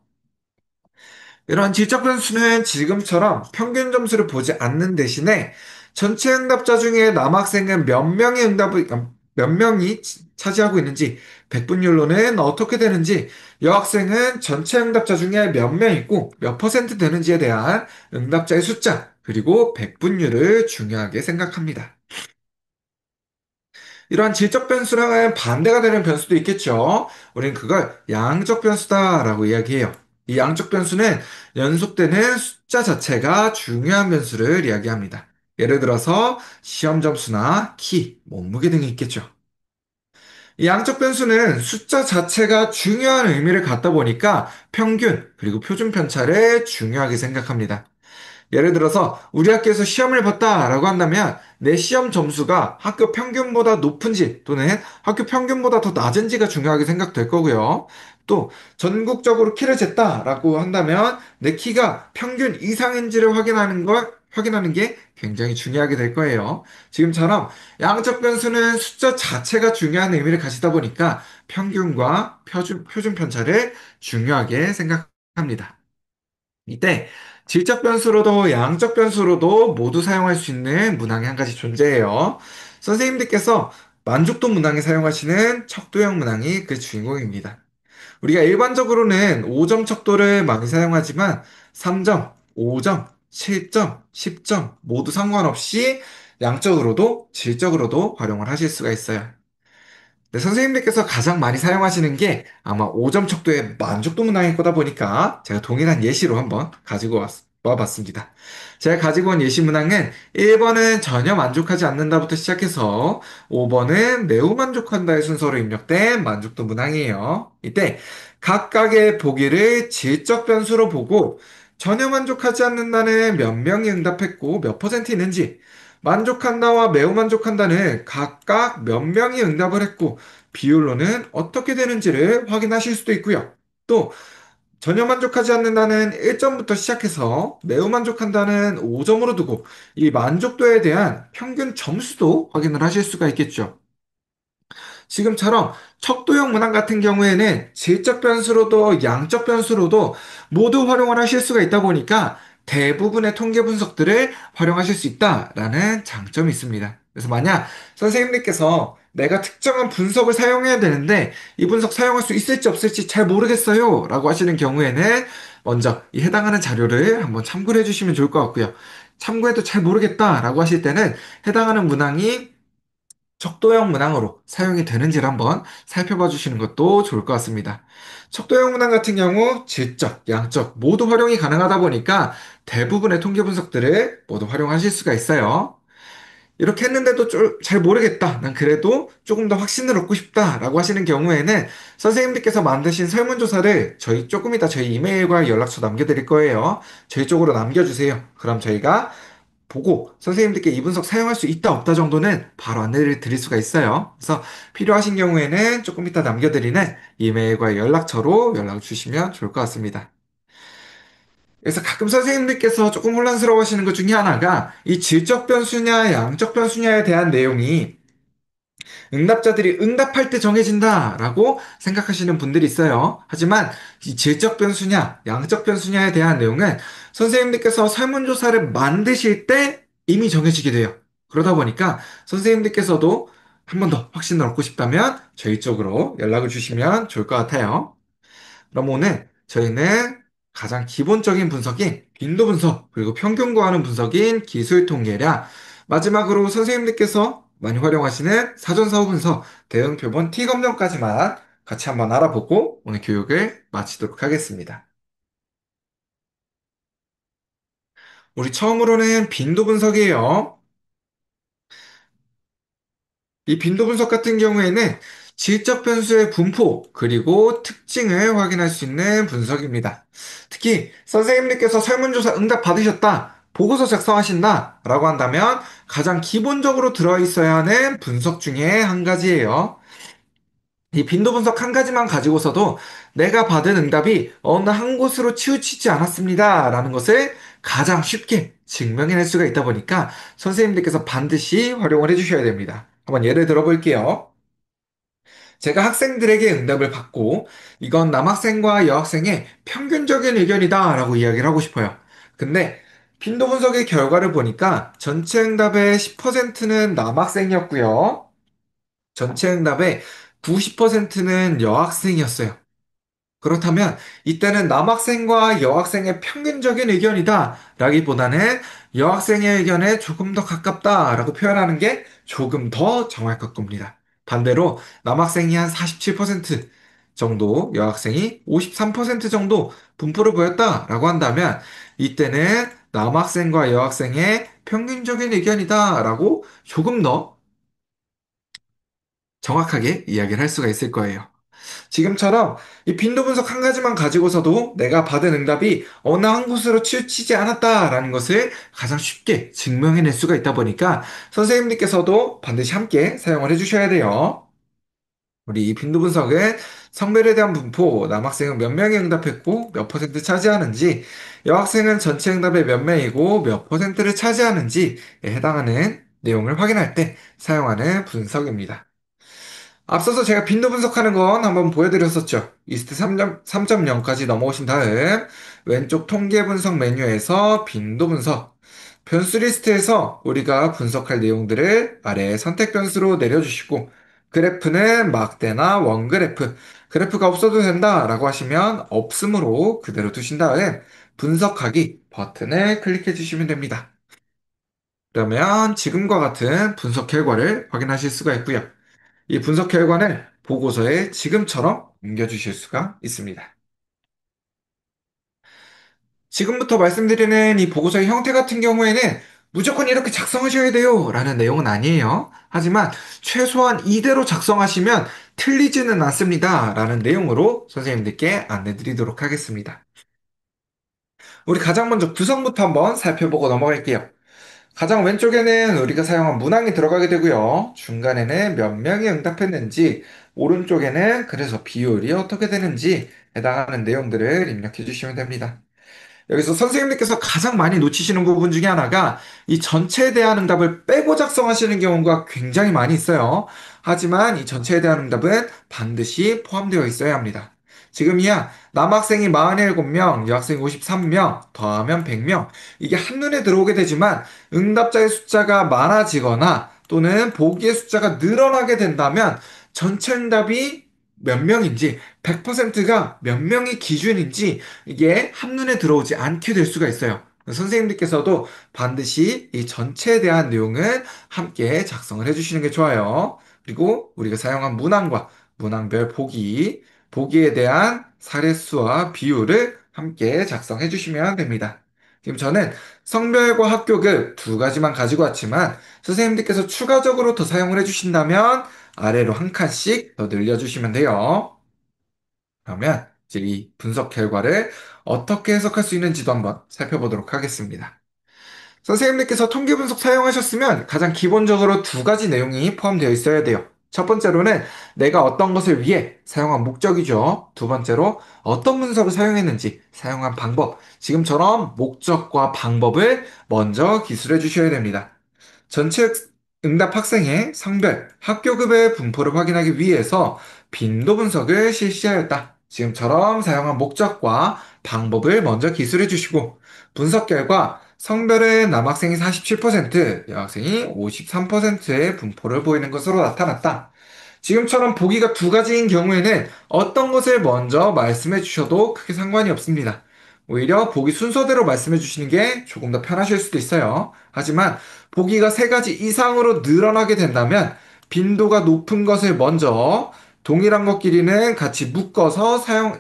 이런 질적 변수는 지금처럼 평균 점수를 보지 않는 대신에 전체 응답자 중에 남학생은 몇 명이 차지하고 있는지, 백분율로는 어떻게 되는지, 여학생은 전체 응답자 중에 몇 명 있고 몇 퍼센트 되는지에 대한 응답자의 숫자, 그리고 백분율을 중요하게 생각합니다. 이러한 질적 변수랑은 반대가 되는 변수도 있겠죠. 우리는 그걸 양적 변수다라고 이야기해요. 이 양적 변수는 연속되는 숫자 자체가 중요한 변수를 이야기합니다. 예를 들어서 시험 점수나 키, 몸무게 등이 있겠죠. 이 양적 변수는 숫자 자체가 중요한 의미를 갖다 보니까 평균, 그리고 표준 편차를 중요하게 생각합니다. 예를 들어서 우리 학교에서 시험을 봤다라고 한다면 내 시험 점수가 학교 평균보다 높은지 또는 학교 평균보다 더 낮은지가 중요하게 생각될 거고요. 또 전국적으로 키를 쟀다라고 한다면 내 키가 평균 이상인지를 확인하는 게 굉장히 중요하게 될 거예요. 지금처럼 양적 변수는 숫자 자체가 중요한 의미를 가지다 보니까 평균과 표준 편차를 중요하게 생각합니다. 이때 질적 변수로도 양적 변수로도 모두 사용할 수 있는 문항이 한 가지 존재해요. 선생님들께서 만족도 문항에 사용하시는 척도형 문항이 그 주인공입니다. 우리가 일반적으로는 5점 척도를 많이 사용하지만 3점, 5점, 7점, 10점 모두 상관없이 양적으로도 질적으로도 활용을 하실 수가 있어요. 네, 선생님들께서 가장 많이 사용하시는 게 아마 5점 척도의 만족도 문항일 거다 보니까 제가 동일한 예시로 한번 와봤습니다. 제가 가지고 온 예시 문항은 1번은 전혀 만족하지 않는다부터 시작해서 5번은 매우 만족한다의 순서로 입력된 만족도 문항이에요. 이때 각각의 보기를 질적 변수로 보고 전혀 만족하지 않는다는 몇 명이 응답했고 몇 퍼센트 있는지 만족한다와 매우 만족한다는 각각 몇 명이 응답을 했고 비율로는 어떻게 되는지를 확인하실 수도 있고요. 또 전혀 만족하지 않는다는 1점부터 시작해서 매우 만족한다는 5점으로 두고 이 만족도에 대한 평균 점수도 확인을 하실 수가 있겠죠. 지금처럼 척도형 문항 같은 경우에는 질적 변수로도 양적 변수로도 모두 활용을 하실 수가 있다 보니까 대부분의 통계 분석들을 활용하실 수 있다라는 장점이 있습니다. 그래서 만약 선생님들께서 내가 특정한 분석을 사용해야 되는데 이 분석 사용할 수 있을지 없을지 잘 모르겠어요 라고 하시는 경우에는 먼저 이 해당하는 자료를 한번 참고를 해주시면 좋을 것 같고요. 참고해도 잘 모르겠다라고 하실 때는 해당하는 문항이 척도형 문항으로 사용이 되는지를 한번 살펴봐 주시는 것도 좋을 것 같습니다. 척도형 문항 같은 경우 질적, 양적 모두 활용이 가능하다 보니까 대부분의 통계 분석들을 모두 활용하실 수가 있어요. 이렇게 했는데도 잘 모르겠다. 난 그래도 조금 더 확신을 얻고 싶다. 라고 하시는 경우에는 선생님들께서 만드신 설문조사를 조금 이따 저희 이메일과 연락처 남겨드릴 거예요. 저희 쪽으로 남겨주세요. 그럼 저희가 보고 선생님들께 이 분석 사용할 수 있다 없다 정도는 바로 안내를 드릴 수가 있어요. 그래서 필요하신 경우에는 조금 이따 남겨드리는 이메일과 연락처로 연락 주시면 좋을 것 같습니다. 그래서 가끔 선생님들께서 조금 혼란스러워하시는 것 중에 하나가 이 질적 변수냐 양적 변수냐에 대한 내용이 응답자들이 응답할 때 정해진다라고 생각하시는 분들이 있어요. 하지만 이 질적 변수냐, 양적 변수냐에 대한 내용은 선생님들께서 설문조사를 만드실 때 이미 정해지게 돼요. 그러다 보니까 선생님들께서도 한 번 더 확신을 얻고 싶다면 저희 쪽으로 연락을 주시면 좋을 것 같아요. 그럼 오늘 저희는 가장 기본적인 분석인 빈도 분석, 그리고 평균 구하는 분석인 기술 통계량, 마지막으로 선생님들께서 많이 활용하시는 사전사후 분석, 대응 표본 T 검정까지만 같이 한번 알아보고 오늘 교육을 마치도록 하겠습니다. 우리 처음으로는 빈도 분석이에요. 이 빈도 분석 같은 경우에는 질적 변수의 분포, 그리고 특징을 확인할 수 있는 분석입니다. 특히 선생님들께서 설문조사 응답 받으셨다, 보고서 작성하신다, 라고 한다면 가장 기본적으로 들어있어야 하는 분석 중에 한 가지예요. 이 빈도 분석 한 가지만 가지고서도 내가 받은 응답이 어느 한 곳으로 치우치지 않았습니다, 라는 것을 가장 쉽게 증명해낼 수가 있다 보니까 선생님들께서 반드시 활용을 해주셔야 됩니다. 한번 예를 들어 볼게요. 제가 학생들에게 응답을 받고 이건 남학생과 여학생의 평균적인 의견이다 라고 이야기를 하고 싶어요. 근데 빈도 분석의 결과를 보니까 전체 응답의 10%는 남학생이었고요. 전체 응답의 90%는 여학생이었어요. 그렇다면 이때는 남학생과 여학생의 평균적인 의견이다 라기보다는 여학생의 의견에 조금 더 가깝다 라고 표현하는 게 조금 더 정확할 겁니다. 반대로 남학생이 한 47% 정도, 여학생이 53% 정도 분포를 보였다 라고 한다면 이때는 남학생과 여학생의 평균적인 의견이다 라고 조금 더 정확하게 이야기를 할 수가 있을 거예요. 지금처럼 이 빈도 분석 한 가지만 가지고서도 내가 받은 응답이 어느 한 곳으로 치우치지 않았다라는 것을 가장 쉽게 증명해낼 수가 있다 보니까 선생님들께서도 반드시 함께 사용을 해주셔야 돼요. 우리 이 빈도 분석은 성별에 대한 분포, 남학생은 몇 명이 응답했고 몇 퍼센트 차지하는지, 여학생은 전체 응답의 몇 명이고 몇 퍼센트를 차지하는지에 해당하는 내용을 확인할 때 사용하는 분석입니다. 앞서서 제가 빈도 분석하는 건 한번 보여드렸었죠. 이스트 3.0까지 넘어오신 다음 왼쪽 통계 분석 메뉴에서 빈도 분석, 변수 리스트에서 우리가 분석할 내용들을 아래 선택 변수로 내려주시고 그래프는 막대나 원그래프, 그래프가 없어도 된다라고 하시면 없음으로 그대로 두신 다음 분석하기 버튼을 클릭해 주시면 됩니다. 그러면 지금과 같은 분석 결과를 확인하실 수가 있고요. 이 분석 결과는 보고서에 지금처럼 옮겨주실 수가 있습니다. 지금부터 말씀드리는 이 보고서의 형태 같은 경우에는 무조건 이렇게 작성하셔야 돼요 라는 내용은 아니에요. 하지만 최소한 이대로 작성하시면 틀리지는 않습니다 라는 내용으로 선생님들께 안내 드리도록 하겠습니다. 우리 가장 먼저 구성부터 한번 살펴보고 넘어갈게요. 가장 왼쪽에는 우리가 사용한 문항이 들어가게 되고요. 중간에는 몇 명이 응답했는지, 오른쪽에는 그래서 비율이 어떻게 되는지 해당하는 내용들을 입력해 주시면 됩니다. 여기서 선생님들께서 가장 많이 놓치시는 부분 중에 하나가 이 전체에 대한 응답을 빼고 작성하시는 경우가 굉장히 많이 있어요. 하지만 이 전체에 대한 응답은 반드시 포함되어 있어야 합니다. 지금이야 남학생이 47명, 여학생이 53명, 더하면 100명. 이게 한눈에 들어오게 되지만 응답자의 숫자가 많아지거나 또는 보기의 숫자가 늘어나게 된다면 전체 응답이 몇 명인지 100%가 몇 명이 기준인지 이게 한눈에 들어오지 않게 될 수가 있어요. 선생님들께서도 반드시 이 전체에 대한 내용을 함께 작성을 해주시는 게 좋아요. 그리고 우리가 사용한 문항과 문항별 보기, 보기에 대한 사례수와 비율을 함께 작성해 주시면 됩니다. 지금 저는 성별과 학교급 두 가지만 가지고 왔지만 선생님들께서 추가적으로 더 사용을 해주신다면 아래로 한 칸씩 더 늘려주시면 돼요. 그러면 이제 이 분석 결과를 어떻게 해석할 수 있는지도 한번 살펴보도록 하겠습니다. 선생님들께서 통계 분석 사용하셨으면 가장 기본적으로 두 가지 내용이 포함되어 있어야 돼요. 첫 번째로는 내가 어떤 것을 위해 사용한 목적이죠. 두 번째로 어떤 문서를 사용했는지, 사용한 방법, 지금처럼 목적과 방법을 먼저 기술해 주셔야 됩니다. 전체 응답 학생의 성별, 학교급의 분포를 확인하기 위해서 빈도 분석을 실시하였다. 지금처럼 사용한 목적과 방법을 먼저 기술해 주시고, 분석 결과 성별은 남학생이 47%, 여학생이 53%의 분포를 보이는 것으로 나타났다. 지금처럼 보기가 두 가지인 경우에는 어떤 것을 먼저 말씀해 주셔도 크게 상관이 없습니다. 오히려 보기 순서대로 말씀해 주시는 게 조금 더 편하실 수도 있어요. 하지만 보기가 세 가지 이상으로 늘어나게 된다면 빈도가 높은 것을 먼저 동일한 것끼리는 같이 묶어서 사용,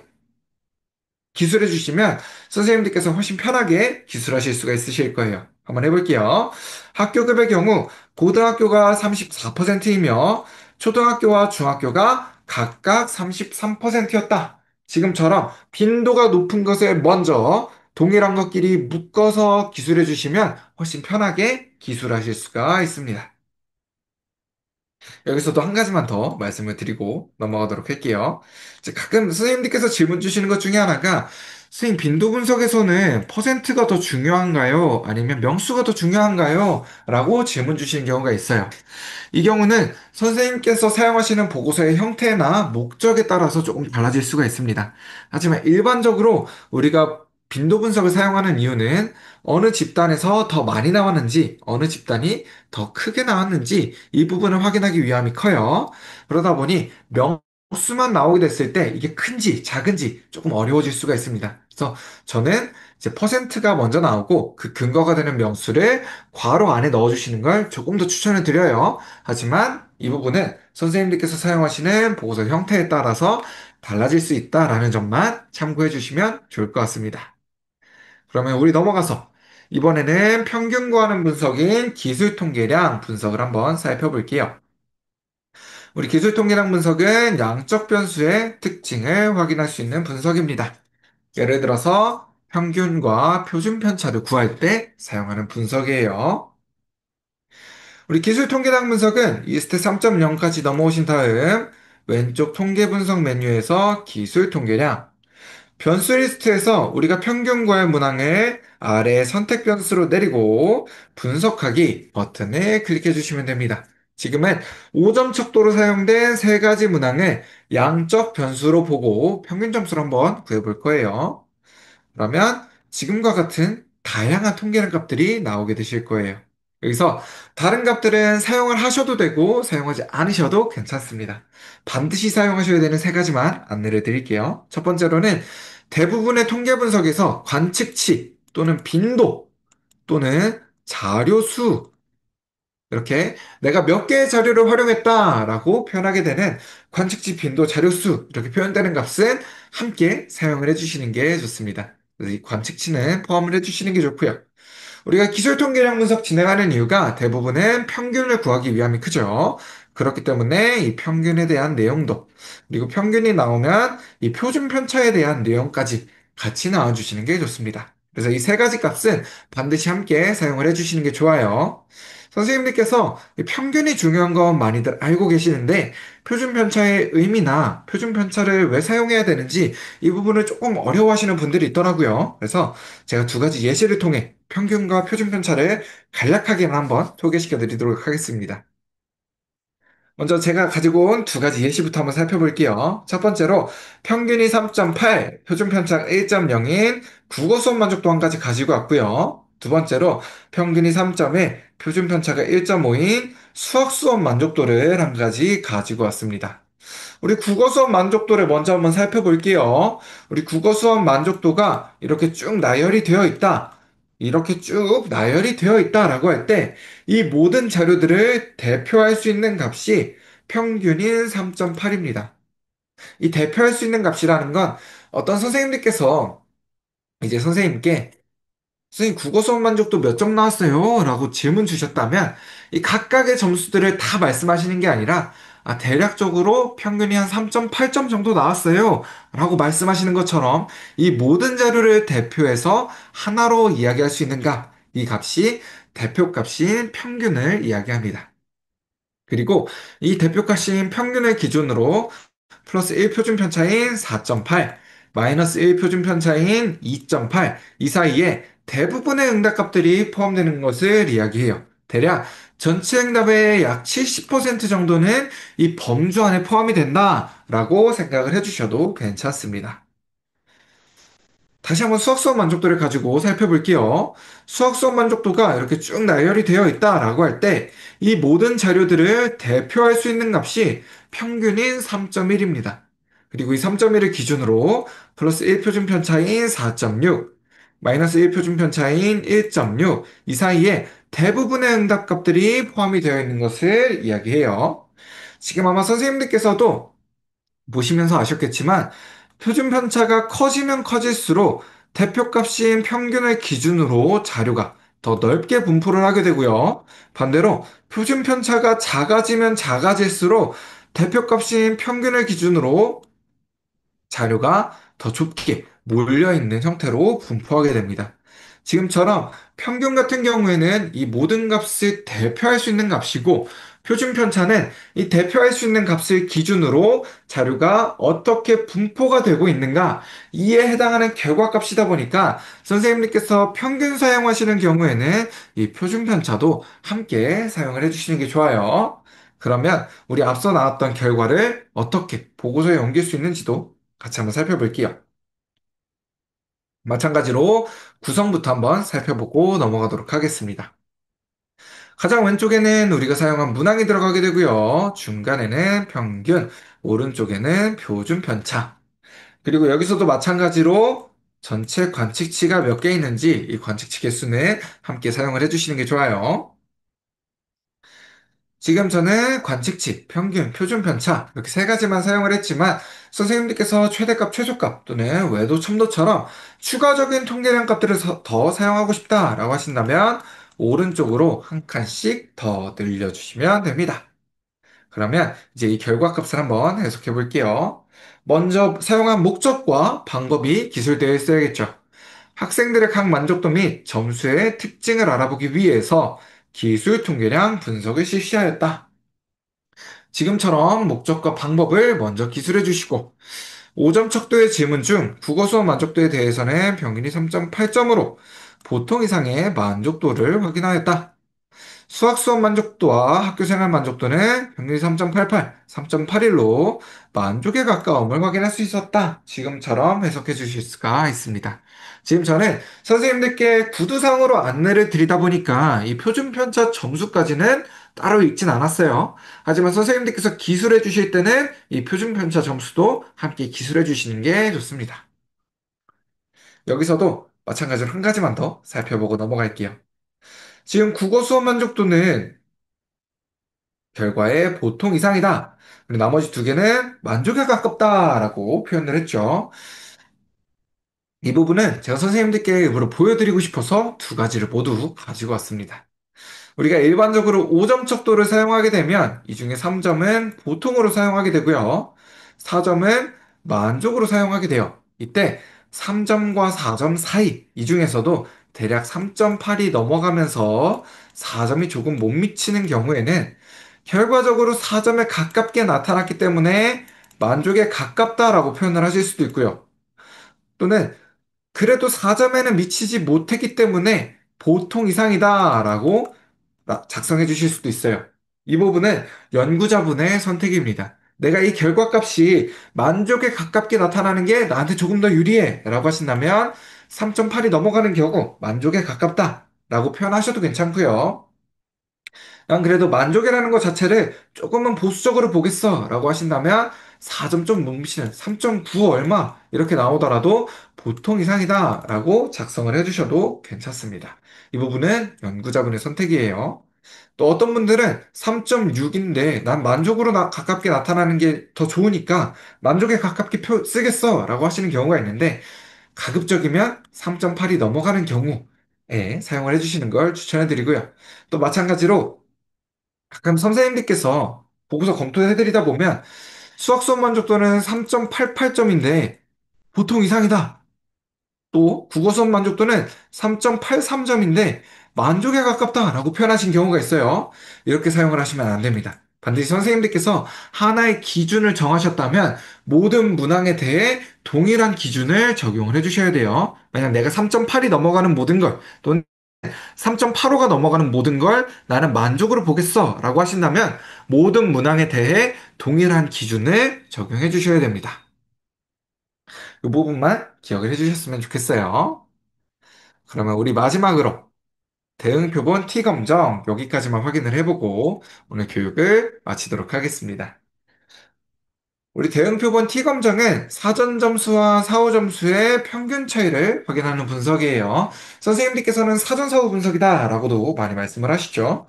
기술해 주시면 선생님들께서 훨씬 편하게 기술하실 수가 있으실 거예요. 한번 해볼게요. 학교급의 경우 고등학교가 34%이며 초등학교와 중학교가 각각 33%였다. 지금처럼 빈도가 높은 것을 먼저 동일한 것끼리 묶어서 기술해 주시면 훨씬 편하게 기술하실 수가 있습니다. 여기서도 한 가지만 더 말씀을 드리고 넘어가도록 할게요. 이제 가끔 선생님들께서 질문 주시는 것 중에 하나가 선생님 빈도 분석에서는 퍼센트가 더 중요한가요? 아니면 명수가 더 중요한가요? 라고 질문 주시는 경우가 있어요. 이 경우는 선생님께서 사용하시는 보고서의 형태나 목적에 따라서 조금 달라질 수가 있습니다. 하지만 일반적으로 우리가 빈도 분석을 사용하는 이유는 어느 집단에서 더 많이 나왔는지, 어느 집단이 더 크게 나왔는지 이 부분을 확인하기 위함이 커요. 그러다 보니 명수만 나오게 됐을 때 이게 큰지 작은지 조금 어려워질 수가 있습니다. 그래서 저는 이제 퍼센트가 먼저 나오고 그 근거가 되는 명수를 괄호 안에 넣어주시는 걸 조금 더 추천을 드려요. 하지만 이 부분은 선생님들께서 사용하시는 보고서 형태에 따라서 달라질 수 있다라는 점만 참고해 주시면 좋을 것 같습니다. 그러면 우리 넘어가서 이번에는 평균 구하는 분석인 기술 통계량 분석을 한번 살펴볼게요. 우리 기술 통계량 분석은 양적 변수의 특징을 확인할 수 있는 분석입니다. 예를 들어서 평균과 표준 편차를 구할 때 사용하는 분석이에요. 우리 기술 통계당 분석은 이스트 3.0까지 넘어오신 다음 왼쪽 통계 분석 메뉴에서 기술 통계량, 변수 리스트에서 우리가 평균과의 문항을 아래 선택 변수로 내리고 분석하기 버튼을 클릭해 주시면 됩니다. 지금은 5점 척도로 사용된 세 가지 문항을 양적 변수로 보고 평균 점수를 한번 구해볼 거예요. 그러면 지금과 같은 다양한 통계량 값들이 나오게 되실 거예요. 여기서 다른 값들은 사용을 하셔도 되고 사용하지 않으셔도 괜찮습니다. 반드시 사용하셔야 되는 세 가지만 안내를 드릴게요. 첫 번째로는 대부분의 통계 분석에서 관측치 또는 빈도 또는 자료 수 이렇게 내가 몇 개의 자료를 활용했다라고 표현하게 되는 관측지 빈도 자료수 이렇게 표현되는 값은 함께 사용을 해주시는 게 좋습니다. 그래서 이 관측치는 포함을 해주시는 게 좋고요. 우리가 기술 통계량 분석 진행하는 이유가 대부분은 평균을 구하기 위함이 크죠. 그렇기 때문에 이 평균에 대한 내용도, 그리고 평균이 나오면 이 표준 편차에 대한 내용까지 같이 나와주시는 게 좋습니다. 그래서 이 세 가지 값은 반드시 함께 사용을 해주시는 게 좋아요. 선생님들께서 이 평균이 중요한 건 많이들 알고 계시는데 표준 편차의 의미나 표준 편차를 왜 사용해야 되는지 이 부분을 조금 어려워하시는 분들이 있더라고요. 그래서 제가 두 가지 예시를 통해 평균과 표준 편차를 간략하게만 한번 소개시켜 드리도록 하겠습니다. 먼저 제가 가지고 온 두 가지 예시부터 한번 살펴볼게요. 첫 번째로 평균이 3.8, 표준 편차가 1.0인 국어 수업 만족도 한 가지 가지고 왔고요. 두 번째로 평균이 3.1, 표준 편차가 1.5인 수학 수업 만족도를 한 가지 가지고 왔습니다. 우리 국어 수업 만족도를 먼저 한번 살펴볼게요. 우리 국어 수업 만족도가 이렇게 쭉 나열이 되어 있다. 이렇게 쭉 나열이 되어 있다라고 할 때 이 모든 자료들을 대표할 수 있는 값이 평균인 3.8입니다. 이 대표할 수 있는 값이라는 건 어떤 선생님들께서 이제 선생님께 선생님, 국어 수업 만족도 몇 점 나왔어요? 라고 질문 주셨다면, 이 각각의 점수들을 다 말씀하시는 게 아니라, 대략적으로 평균이 한 3.8점 정도 나왔어요. 라고 말씀하시는 것처럼, 이 모든 자료를 대표해서 하나로 이야기할 수 있는 값, 이 값이 대표값인 평균을 이야기합니다. 그리고 이 대표값인 평균을 기준으로 플러스 1 표준 편차인 4.8, 마이너스 1 표준 편차인 2.8, 이 사이에 대부분의 응답값들이 포함되는 것을 이야기해요. 대략 전체 응답의 약 70% 정도는 이 범주 안에 포함이 된다라고 생각을 해주셔도 괜찮습니다. 다시 한번 수학 수업 만족도를 가지고 살펴볼게요. 수학 수업 만족도가 이렇게 쭉 나열이 되어 있다라고 할 때 이 모든 자료들을 대표할 수 있는 값이 평균인 3.1입니다. 그리고 이 3.1을 기준으로 플러스 1 표준 편차인 4.6, 마이너스 1 표준 편차인 1.6, 이 사이에 대부분의 응답값들이 포함이 되어 있는 것을 이야기해요. 지금 아마 선생님들께서도 보시면서 아셨겠지만 표준 편차가 커지면 커질수록 대표값인 평균을 기준으로 자료가 더 넓게 분포를 하게 되고요. 반대로 표준 편차가 작아지면 작아질수록 대표값인 평균을 기준으로 자료가 더 좁게 몰려있는 형태로 분포하게 됩니다. 지금처럼 평균 같은 경우에는 이 모든 값을 대표할 수 있는 값이고, 표준 편차는 이 대표할 수 있는 값을 기준으로 자료가 어떻게 분포가 되고 있는가, 이에 해당하는 결과값이다 보니까 선생님께서 평균 사용하시는 경우에는 이 표준 편차도 함께 사용을 해주시는 게 좋아요. 그러면 우리 앞서 나왔던 결과를 어떻게 보고서에 옮길 수 있는지도 같이 한번 살펴볼게요. 마찬가지로 구성부터 한번 살펴보고 넘어가도록 하겠습니다. 가장 왼쪽에는 우리가 사용한 문항이 들어가게 되고요. 중간에는 평균, 오른쪽에는 표준 편차. 그리고 여기서도 마찬가지로 전체 관측치가 몇 개 있는지 이 관측치 개수는 함께 사용을 해주시는 게 좋아요. 지금 저는 관측치, 평균, 표준 편차 이렇게 세 가지만 사용을 했지만 선생님들께서 최대값, 최소값 또는 외도, 첨도처럼 추가적인 통계량 값들을 더 사용하고 싶다라고 하신다면 오른쪽으로 한 칸씩 더 늘려주시면 됩니다. 그러면 이제 이 결과값을 한번 해석해 볼게요. 먼저 사용한 목적과 방법이 기술되어 있어야겠죠. 학생들의 각 만족도 및 점수의 특징을 알아보기 위해서 기술 통계량 분석을 실시하였다. 지금처럼 목적과 방법을 먼저 기술해 주시고, 5점 척도의 질문 중 국어 수업 만족도에 대해서는 평균이 3.8점으로 보통 이상의 만족도를 확인하였다. 수학 수업 만족도와 학교 생활 만족도는 평균이 3.88, 3.81로 만족에 가까움을 확인할 수 있었다. 지금처럼 해석해 주실 수가 있습니다. 지금 저는 선생님들께 구두상으로 안내를 드리다 보니까 이 표준 편차 점수까지는 따로 읽진 않았어요. 하지만 선생님들께서 기술해 주실 때는 이 표준 편차 점수도 함께 기술해 주시는 게 좋습니다. 여기서도 마찬가지로 한 가지만 더 살펴보고 넘어갈게요. 지금 국어 수업 만족도는 결과의 보통 이상이다. 그리고 나머지 두 개는 만족에 가깝다라고 표현을 했죠. 이 부분은 제가 선생님들께 일부러 보여드리고 싶어서 두 가지를 모두 가지고 왔습니다. 우리가 일반적으로 5점 척도를 사용하게 되면 이 중에 3점은 보통으로 사용하게 되고요. 4점은 만족으로 사용하게 돼요. 이때 3점과 4점 사이, 이 중에서도 대략 3.8이 넘어가면서 4점이 조금 못 미치는 경우에는 결과적으로 4점에 가깝게 나타났기 때문에 만족에 가깝다라고 표현을 하실 수도 있고요. 또는 그래도 4점에는 미치지 못했기 때문에 보통 이상이다라고 작성해 주실 수도 있어요. 이 부분은 연구자분의 선택입니다. 내가 이 결과값이 만족에 가깝게 나타나는 게 나한테 조금 더 유리해 라고 하신다면 3.8이 넘어가는 경우 만족에 가깝다 라고 표현하셔도 괜찮고요. 난 그래도 만족이라는 것 자체를 조금은 보수적으로 보겠어 라고 하신다면 4점 좀 못 미치는 3.9 얼마 이렇게 나오더라도 보통 이상이다 라고 작성을 해주셔도 괜찮습니다. 이 부분은 연구자분의 선택이에요. 또 어떤 분들은 3.6인데 난 만족으로 가깝게 나타나는 게 더 좋으니까 만족에 가깝게 쓰겠어 라고 하시는 경우가 있는데 가급적이면 3.8이 넘어가는 경우에 사용을 해주시는 걸 추천해 드리고요. 또 마찬가지로 가끔 선생님들께서 보고서 검토해드리다 보면 수학 수업 만족도는 3.88점인데 보통 이상이다. 또 국어 수업 만족도는 3.83점인데 만족에 가깝다라고 표현하신 경우가 있어요. 이렇게 사용을 하시면 안 됩니다. 반드시 선생님들께서 하나의 기준을 정하셨다면 모든 문항에 대해 동일한 기준을 적용을 해주셔야 돼요. 만약 내가 3.8이 넘어가는 모든 걸 또는 3.85가 넘어가는 모든 걸 나는 만족으로 보겠어 라고 하신다면 모든 문항에 대해 동일한 기준을 적용해 주셔야 됩니다. 이 부분만 기억을 해 주셨으면 좋겠어요. 그러면 우리 마지막으로 대응표본 T검정 여기까지만 확인을 해보고 오늘 교육을 마치도록 하겠습니다. 우리 대응표본 T검정은 사전 점수와 사후 점수의 평균 차이를 확인하는 분석이에요. 선생님들께서는 사전 사후 분석이다라고도 많이 말씀을 하시죠.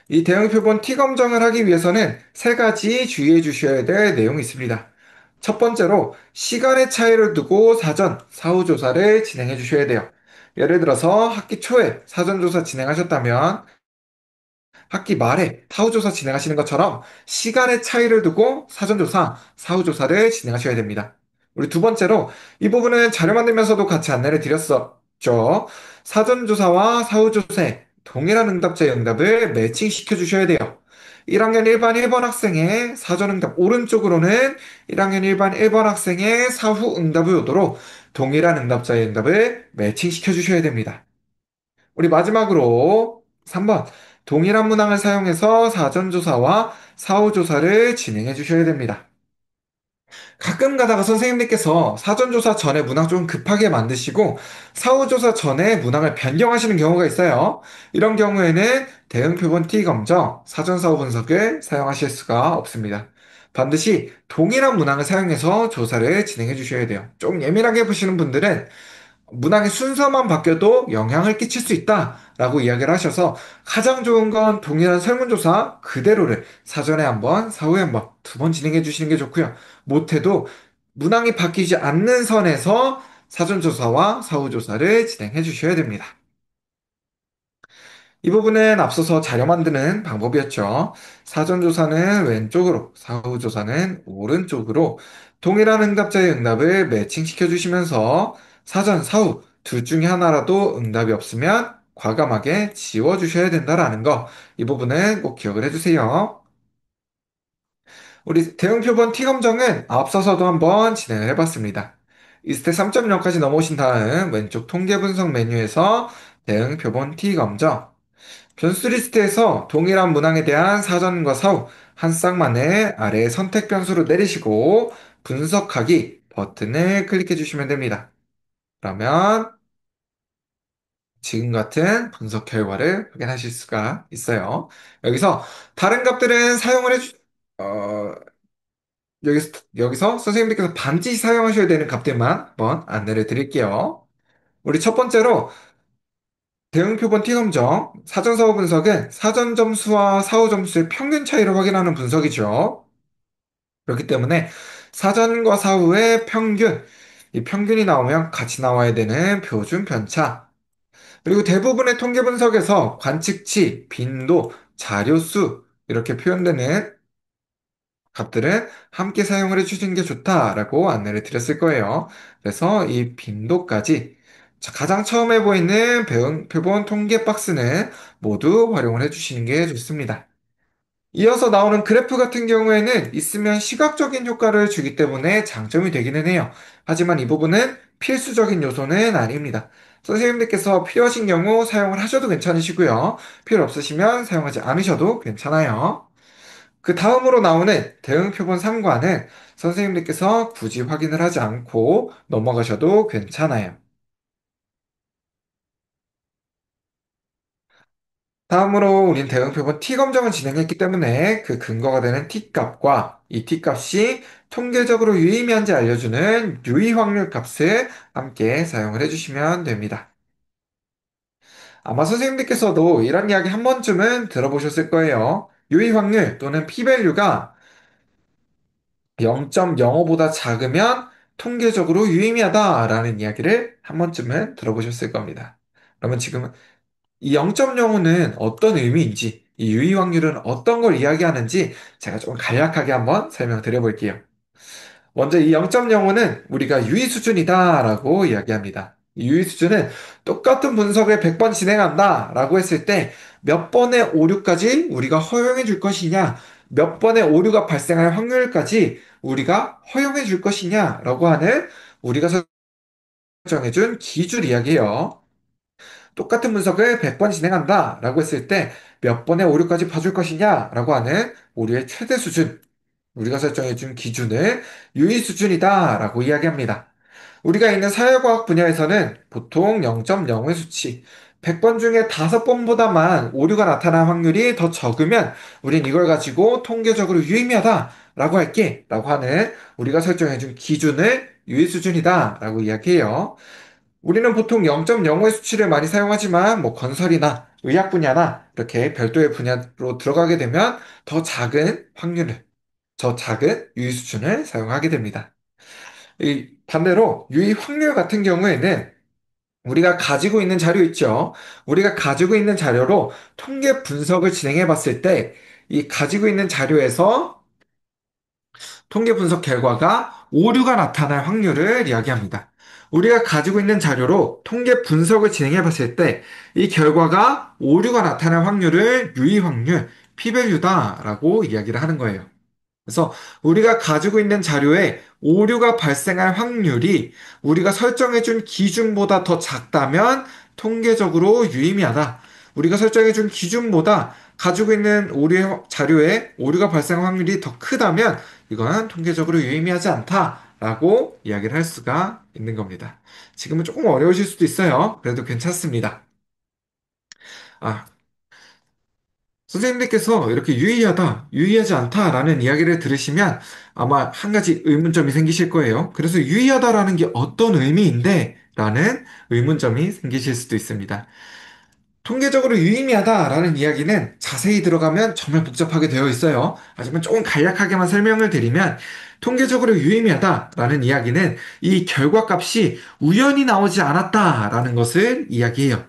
이 대응표본 T검정을 하기 위해서는 세 가지 주의해 주셔야 될 내용이 있습니다. 첫 번째로 시간의 차이를 두고 사전, 사후 조사를 진행해 주셔야 돼요. 예를 들어서 학기 초에 사전 조사 진행하셨다면 학기 말에 사후조사 진행하시는 것처럼 시간의 차이를 두고 사전조사, 사후조사를 진행하셔야 됩니다. 우리 두 번째로 이 부분은 자료 만들면서도 같이 안내를 드렸었죠. 사전조사와 사후조사에 동일한 응답자의 응답을 매칭시켜 주셔야 돼요. 1학년 1반 1번 학생의 사전응답 오른쪽으로는 1학년 1반 1번 학생의 사후 응답의 요도로 동일한 응답자의 응답을 매칭시켜 주셔야 됩니다. 우리 마지막으로 3번. 동일한 문항을 사용해서 사전조사와 사후조사를 진행해 주셔야 됩니다. 가끔 가다가 선생님들께서 사전조사 전에 문항 좀 급하게 만드시고 사후조사 전에 문항을 변경하시는 경우가 있어요. 이런 경우에는 대응표본 T검정, 사전사후 분석을 사용하실 수가 없습니다. 반드시 동일한 문항을 사용해서 조사를 진행해 주셔야 돼요. 좀 예민하게 보시는 분들은 문항의 순서만 바뀌어도 영향을 끼칠 수 있다라고 이야기를 하셔서 가장 좋은 건 동일한 설문조사 그대로를 사전에 한 번, 사후에 한 번, 두 번 진행해 주시는 게 좋고요. 못해도 문항이 바뀌지 않는 선에서 사전조사와 사후조사를 진행해 주셔야 됩니다. 이 부분은 앞서서 자료 만드는 방법이었죠. 사전조사는 왼쪽으로, 사후조사는 오른쪽으로 동일한 응답자의 응답을 매칭시켜 주시면서 사전, 사후 둘 중에 하나라도 응답이 없으면 과감하게 지워주셔야 된다라는 거. 이 부분은 꼭 기억을 해주세요. 우리 대응표본 T검정은 앞서서도 한번 진행을 해봤습니다. 이 스텝 3.0까지 넘어오신 다음 왼쪽 통계 분석 메뉴에서 대응표본 T검정 변수 리스트에서 동일한 문항에 대한 사전과 사후 한 쌍만에 아래 선택 변수로 내리시고 분석하기 버튼을 클릭해 주시면 됩니다. 그러면 지금 같은 분석 결과를 확인하실 수가 있어요. 여기서 다른 값들은 사용을 어, 여기서 선생님들께서 반드시 사용하셔야 되는 값들만 한번 안내를 드릴게요. 우리 첫 번째로 대응표본 T검정, 사전사후 분석은 사전 점수와 사후 점수의 평균 차이를 확인하는 분석이죠. 그렇기 때문에 사전과 사후의 평균, 이 평균이 나오면 같이 나와야 되는 표준 편차. 그리고 대부분의 통계 분석에서 관측치, 빈도, 자료수 이렇게 표현되는 값들은 함께 사용을 해주시는 게 좋다라고 안내를 드렸을 거예요. 그래서 이 빈도까지 가장 처음에 보이는 표본 통계 박스는 모두 활용을 해주시는 게 좋습니다. 이어서 나오는 그래프 같은 경우에는 있으면 시각적인 효과를 주기 때문에 장점이 되기는 해요. 하지만 이 부분은 필수적인 요소는 아닙니다. 선생님들께서 필요하신 경우 사용을 하셔도 괜찮으시고요. 필요 없으시면 사용하지 않으셔도 괜찮아요. 그 다음으로 나오는 대응 표본 3과는 선생님들께서 굳이 확인을 하지 않고 넘어가셔도 괜찮아요. 다음으로 우린 대응 표본 T 검정을 진행했기 때문에 그 근거가 되는 T 값과 이 T 값이 통계적으로 유의미한지 알려주는 유의 확률 값을 함께 사용을 해주시면 됩니다. 아마 선생님들께서도 이런 이야기 한 번쯤은 들어보셨을 거예요. 유의 확률 또는 p-value가 0.05보다 작으면 통계적으로 유의미하다라는 이야기를 한 번쯤은 들어보셨을 겁니다. 그러면 지금 이 0.05는 어떤 의미인지, 이 유의 확률은 어떤 걸 이야기하는지 제가 좀 간략하게 한번 설명드려 볼게요. 먼저 이 0.05는 우리가 유의 수준이다라고 이야기합니다. 이 유의 수준은 똑같은 분석을 100번 진행한다라고 했을 때 몇 번의 오류까지 우리가 허용해 줄 것이냐, 몇 번의 오류가 발생할 확률까지 우리가 허용해 줄 것이냐라고 하는 우리가 설정해 준 기준 이야기예요. 똑같은 분석을 100번 진행한다 라고 했을 때 몇 번의 오류까지 봐줄 것이냐 라고 하는 오류의 최대 수준, 우리가 설정해준 기준을 유의 수준이다 라고 이야기합니다. 우리가 있는 사회과학 분야에서는 보통 0.0의 수치, 100번 중에 5번보다만 오류가 나타날 확률이 더 적으면 우린 이걸 가지고 통계적으로 유의미하다 라고 할게 라고 하는 우리가 설정해준 기준을 유의 수준이다 라고 이야기해요. 우리는 보통 0.05의 수치를 많이 사용하지만 뭐 건설이나 의학 분야나 이렇게 별도의 분야로 들어가게 되면 더 작은 확률을 저 작은 유의 수준을 사용하게 됩니다. 이 반대로 유의 확률 같은 경우에는 우리가 가지고 있는 자료 있죠. 우리가 가지고 있는 자료로 통계 분석을 진행해 봤을 때 이 가지고 있는 자료에서 통계 분석 결과가 오류가 나타날 확률을 이야기합니다. 우리가 가지고 있는 자료로 통계 분석을 진행해 봤을 때 이 결과가 오류가 나타날 확률을 유의 확률, p-value다라고 이야기를 하는 거예요. 그래서 우리가 가지고 있는 자료에 오류가 발생할 확률이 우리가 설정해준 기준보다 더 작다면 통계적으로 유의미하다. 우리가 설정해준 기준보다 가지고 있는 자료에 오류가 발생할 확률이 더 크다면 이거는 통계적으로 유의미하지 않다라고 이야기를 할 수가 있는 겁니다. 지금은 조금 어려우실 수도 있어요. 그래도 괜찮습니다. 아, 선생님들께서 이렇게 유의하다, 유의하지 않다라는 이야기를 들으시면 아마 한 가지 의문점이 생기실 거예요. 그래서 유의하다라는 게 어떤 의미인데? 라는 의문점이 생기실 수도 있습니다. 통계적으로 유의미하다라는 이야기는 자세히 들어가면 정말 복잡하게 되어 있어요. 하지만 조금 간략하게만 설명을 드리면 통계적으로 유의미하다라는 이야기는 이 결과값이 우연히 나오지 않았다라는 것을 이야기해요.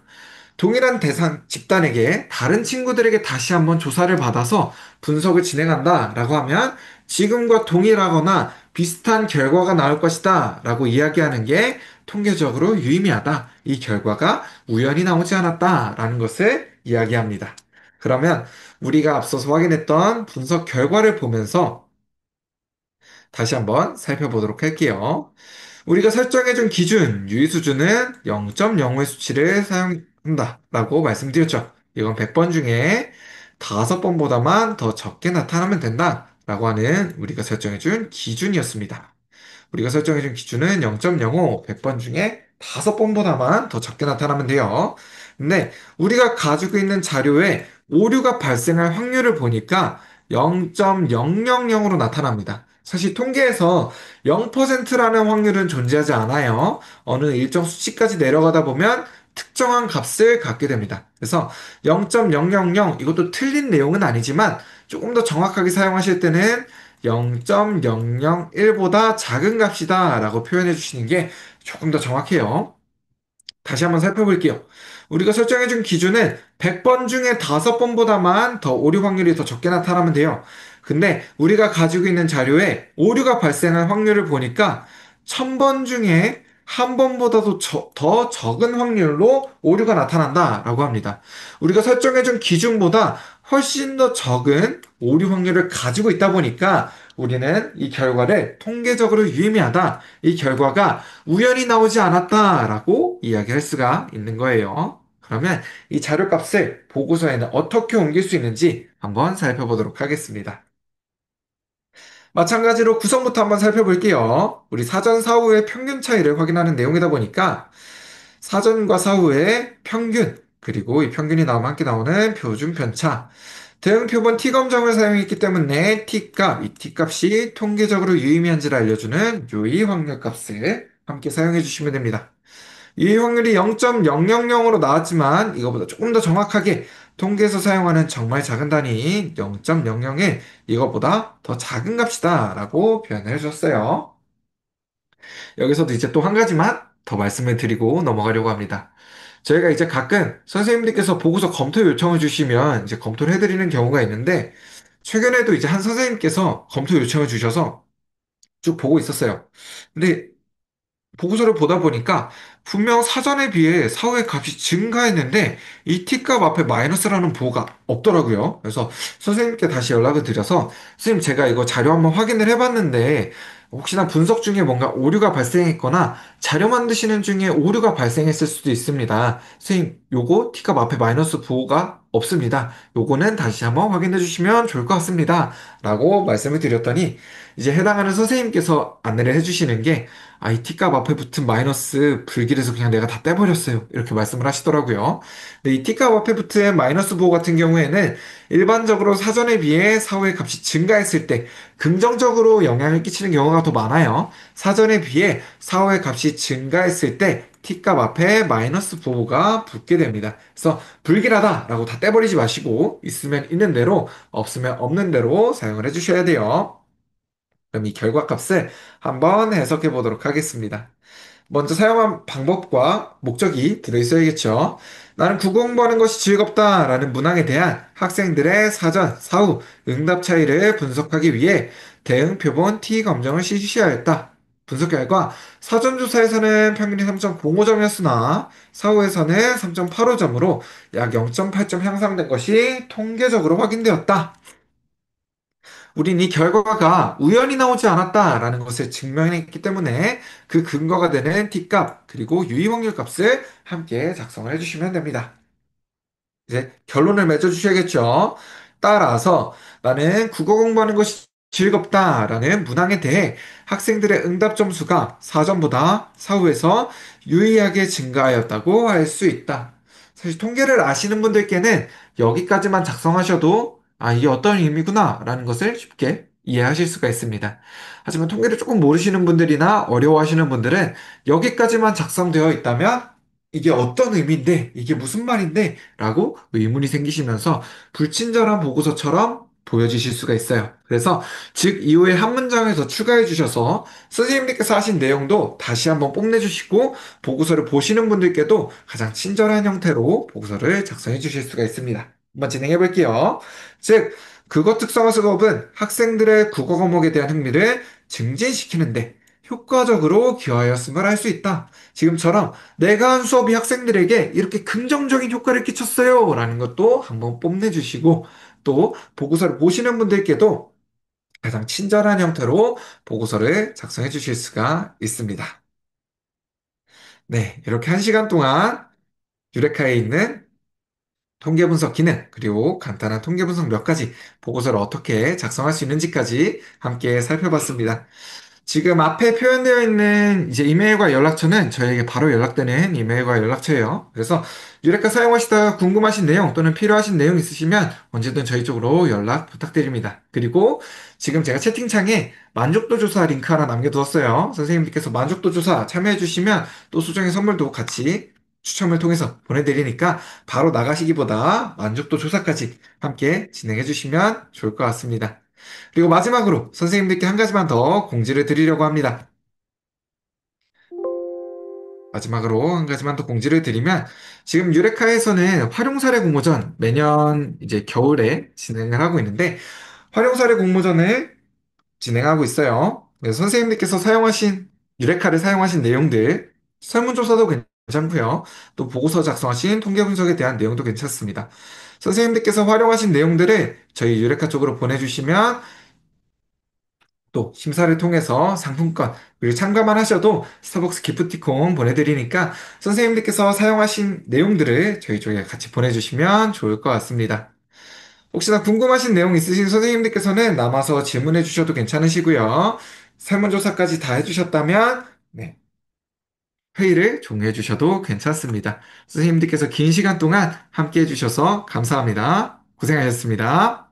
동일한 대상 집단에게 다른 친구들에게 다시 한번 조사를 받아서 분석을 진행한다라고 하면 지금과 동일하거나 비슷한 결과가 나올 것이다 라고 이야기하는 게 통계적으로 유의미하다. 이 결과가 우연히 나오지 않았다라는 것을 이야기합니다. 그러면 우리가 앞서서 확인했던 분석 결과를 보면서 다시 한번 살펴보도록 할게요. 우리가 설정해준 기준, 유의 수준은 0.05의 수치를 사용한다 라고 말씀드렸죠. 이건 100번 중에 5번보다만 더 적게 나타나면 된다 라고 하는 우리가 설정해준 기준이었습니다. 우리가 설정해준 기준은 0.05, 100번 중에 5번보다만 더 적게 나타나면 돼요. 근데 우리가 가지고 있는 자료에 오류가 발생할 확률을 보니까 0.000으로 나타납니다. 사실 통계에서 0%라는 확률은 존재하지 않아요. 어느 일정 수치까지 내려가다 보면 특정한 값을 갖게 됩니다. 그래서 0.000 이것도 틀린 내용은 아니지만 조금 더 정확하게 사용하실 때는 0.001보다 작은 값이다 라고 표현해 주시는 게 조금 더 정확해요. 다시 한번 살펴볼게요. 우리가 설정해준 기준은 100번 중에 5번보다만 더 오류 확률이 더 적게 나타나면 돼요. 근데 우리가 가지고 있는 자료에 오류가 발생할 확률을 보니까 1000번 중에 한 번보다도 더 적은 확률로 오류가 나타난다라고 합니다. 우리가 설정해준 기준보다 훨씬 더 적은 오류 확률을 가지고 있다 보니까 우리는 이 결과를 통계적으로 유의미하다. 이 결과가 우연히 나오지 않았다라고 이야기할 수가 있는 거예요. 그러면 이 자료값을 보고서에는 어떻게 옮길 수 있는지 한번 살펴보도록 하겠습니다. 마찬가지로 구성부터 한번 살펴볼게요. 우리 사전 사후의 평균 차이를 확인하는 내용이다 보니까 사전과 사후의 평균, 그리고 이 평균이 나오면 함께 나오는 표준 편차, 등 표본 t검정을 사용했기 때문에 t값, 이 t값이 통계적으로 유의미한지를 알려주는 유의 확률 값을 함께 사용해 주시면 됩니다. 유의 확률이 0.000으로 나왔지만 이거보다 조금 더 정확하게 통계에서 사용하는 정말 작은 단위인 0.001, 이거보다 더 작은 값이다 라고 표현을 해줬어요. 여기서도 이제 또 한 가지만 더 말씀을 드리고 넘어가려고 합니다. 저희가 이제 가끔 선생님들께서 보고서 검토 요청을 주시면 이제 검토를 해드리는 경우가 있는데, 최근에도 이제 한 선생님께서 검토 요청을 주셔서 쭉 보고 있었어요. 근데 보고서를 보다 보니까 분명 사전에 비해 사후의 값이 증가했는데 이 t값 앞에 마이너스라는 보호가 없더라고요. 그래서 선생님께 다시 연락을 드려서 선생님 제가 이거 자료 한번 확인을 해봤는데 혹시나 분석 중에 뭔가 오류가 발생했거나 자료 만드시는 중에 오류가 발생했을 수도 있습니다. 선생님 요거 t값 앞에 마이너스 보호가 없습니다. 요거는 다시 한번 확인해 주시면 좋을 것 같습니다. 라고 말씀을 드렸더니 이제 해당하는 선생님께서 안내를 해주시는 게 이 t값 앞에 붙은 마이너스 불길해서 그냥 내가 다 떼버렸어요. 이렇게 말씀을 하시더라고요. 근데 이 t값 앞에 붙은 마이너스 보호 같은 경우에는 일반적으로 사전에 비해 사후의 값이 증가했을 때 긍정적으로 영향을 끼치는 경우가 더 많아요. 사전에 비해 사후의 값이 증가했을 때 t값 앞에 마이너스 보호가 붙게 됩니다. 그래서 불길하다라고 다 떼버리지 마시고 있으면 있는 대로 없으면 없는 대로 사용을 해주셔야 돼요. 그럼 이 결과값을 한번 해석해 보도록 하겠습니다. 먼저 사용한 방법과 목적이 들어있어야겠죠. 나는 국어 공부하는 것이 즐겁다라는 문항에 대한 학생들의 사전, 사후, 응답 차이를 분석하기 위해 대응 표본 T 검정을 실시하였다. 분석 결과 사전조사에서는 평균이 3.05점이었으나 사후에서는 3.85점으로 약 0.8점 향상된 것이 통계적으로 확인되었다. 우린 이 결과가 우연히 나오지 않았다라는 것을 증명했기 때문에 그 근거가 되는 t값 그리고 유의확률 값을 함께 작성을 해주시면 됩니다. 이제 결론을 맺어주셔야겠죠. 따라서 나는 국어 공부하는 것이 즐겁다라는 문항에 대해 학생들의 응답 점수가 사전보다 사후에서 유의하게 증가하였다고 할 수 있다. 사실 통계를 아시는 분들께는 여기까지만 작성하셔도 이게 어떤 의미구나 라는 것을 쉽게 이해하실 수가 있습니다. 하지만 통계를 조금 모르시는 분들이나 어려워하시는 분들은 여기까지만 작성되어 있다면 이게 어떤 의미인데, 이게 무슨 말인데? 라고 의문이 생기시면서 불친절한 보고서처럼 보여지실 수가 있어요. 그래서 즉 이후에 한 문장을 더 추가해 주셔서 선생님들께서 하신 내용도 다시 한번 뽐내주시고 보고서를 보시는 분들께도 가장 친절한 형태로 보고서를 작성해 주실 수가 있습니다. 한번 진행해 볼게요. 즉 국어 특성화 수업은 학생들의 국어 과목에 대한 흥미를 증진시키는데 효과적으로 기여하였음을 알 수 있다. 지금처럼 내가 한 수업이 학생들에게 이렇게 긍정적인 효과를 끼쳤어요. 라는 것도 한번 뽐내주시고 또 보고서를 보시는 분들께도 가장 친절한 형태로 보고서를 작성해 주실 수가 있습니다. 네, 이렇게 한 시간 동안 유레카에 있는 통계 분석 기능, 그리고 간단한 통계 분석 몇 가지 보고서를 어떻게 작성할 수 있는지까지 함께 살펴봤습니다. 지금 앞에 표현되어 있는 이제 이메일과 연락처는 저에게 바로 연락되는 이메일과 연락처예요. 그래서 유레카 사용하시다가 궁금하신 내용 또는 필요하신 내용 있으시면 언제든 저희 쪽으로 연락 부탁드립니다. 그리고 지금 제가 채팅창에 만족도 조사 링크 하나 남겨두었어요. 선생님들께서 만족도 조사 참여해 주시면 또 수정의 선물도 같이 추첨을 통해서 보내드리니까 바로 나가시기보다 만족도 조사까지 함께 진행해 주시면 좋을 것 같습니다. 그리고 마지막으로 선생님들께 한 가지만 더 공지를 드리려고 합니다. 마지막으로 한 가지만 더 공지를 드리면 지금 유레카에서는 활용사례 공모전 매년 이제 겨울에 진행을 하고 있는데 활용사례 공모전을 진행하고 있어요. 그래서 선생님들께서 사용하신 유레카를 사용하신 내용들 설문조사도 괜찮고요. 또 보고서 작성하신 통계 분석에 대한 내용도 괜찮습니다. 선생님들께서 활용하신 내용들을 저희 유레카 쪽으로 보내주시면 또 심사를 통해서 상품권 그리고 참가만 하셔도 스타벅스 기프티콘 보내드리니까 선생님들께서 사용하신 내용들을 저희 쪽에 같이 보내주시면 좋을 것 같습니다. 혹시나 궁금하신 내용 있으신 선생님들께서는 남아서 질문해 주셔도 괜찮으시고요. 설문조사까지 다 해주셨다면 네, 회의를 종료해 주셔도 괜찮습니다. 선생님들께서 긴 시간 동안 함께 해주셔서 감사합니다. 고생하셨습니다.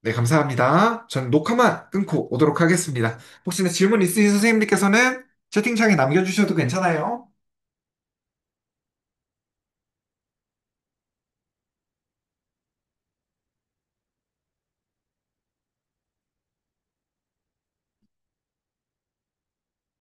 네, 감사합니다. 전 녹화만 끊고 오도록 하겠습니다. 혹시나 질문 있으신 선생님들께서는 채팅창에 남겨주셔도 괜찮아요.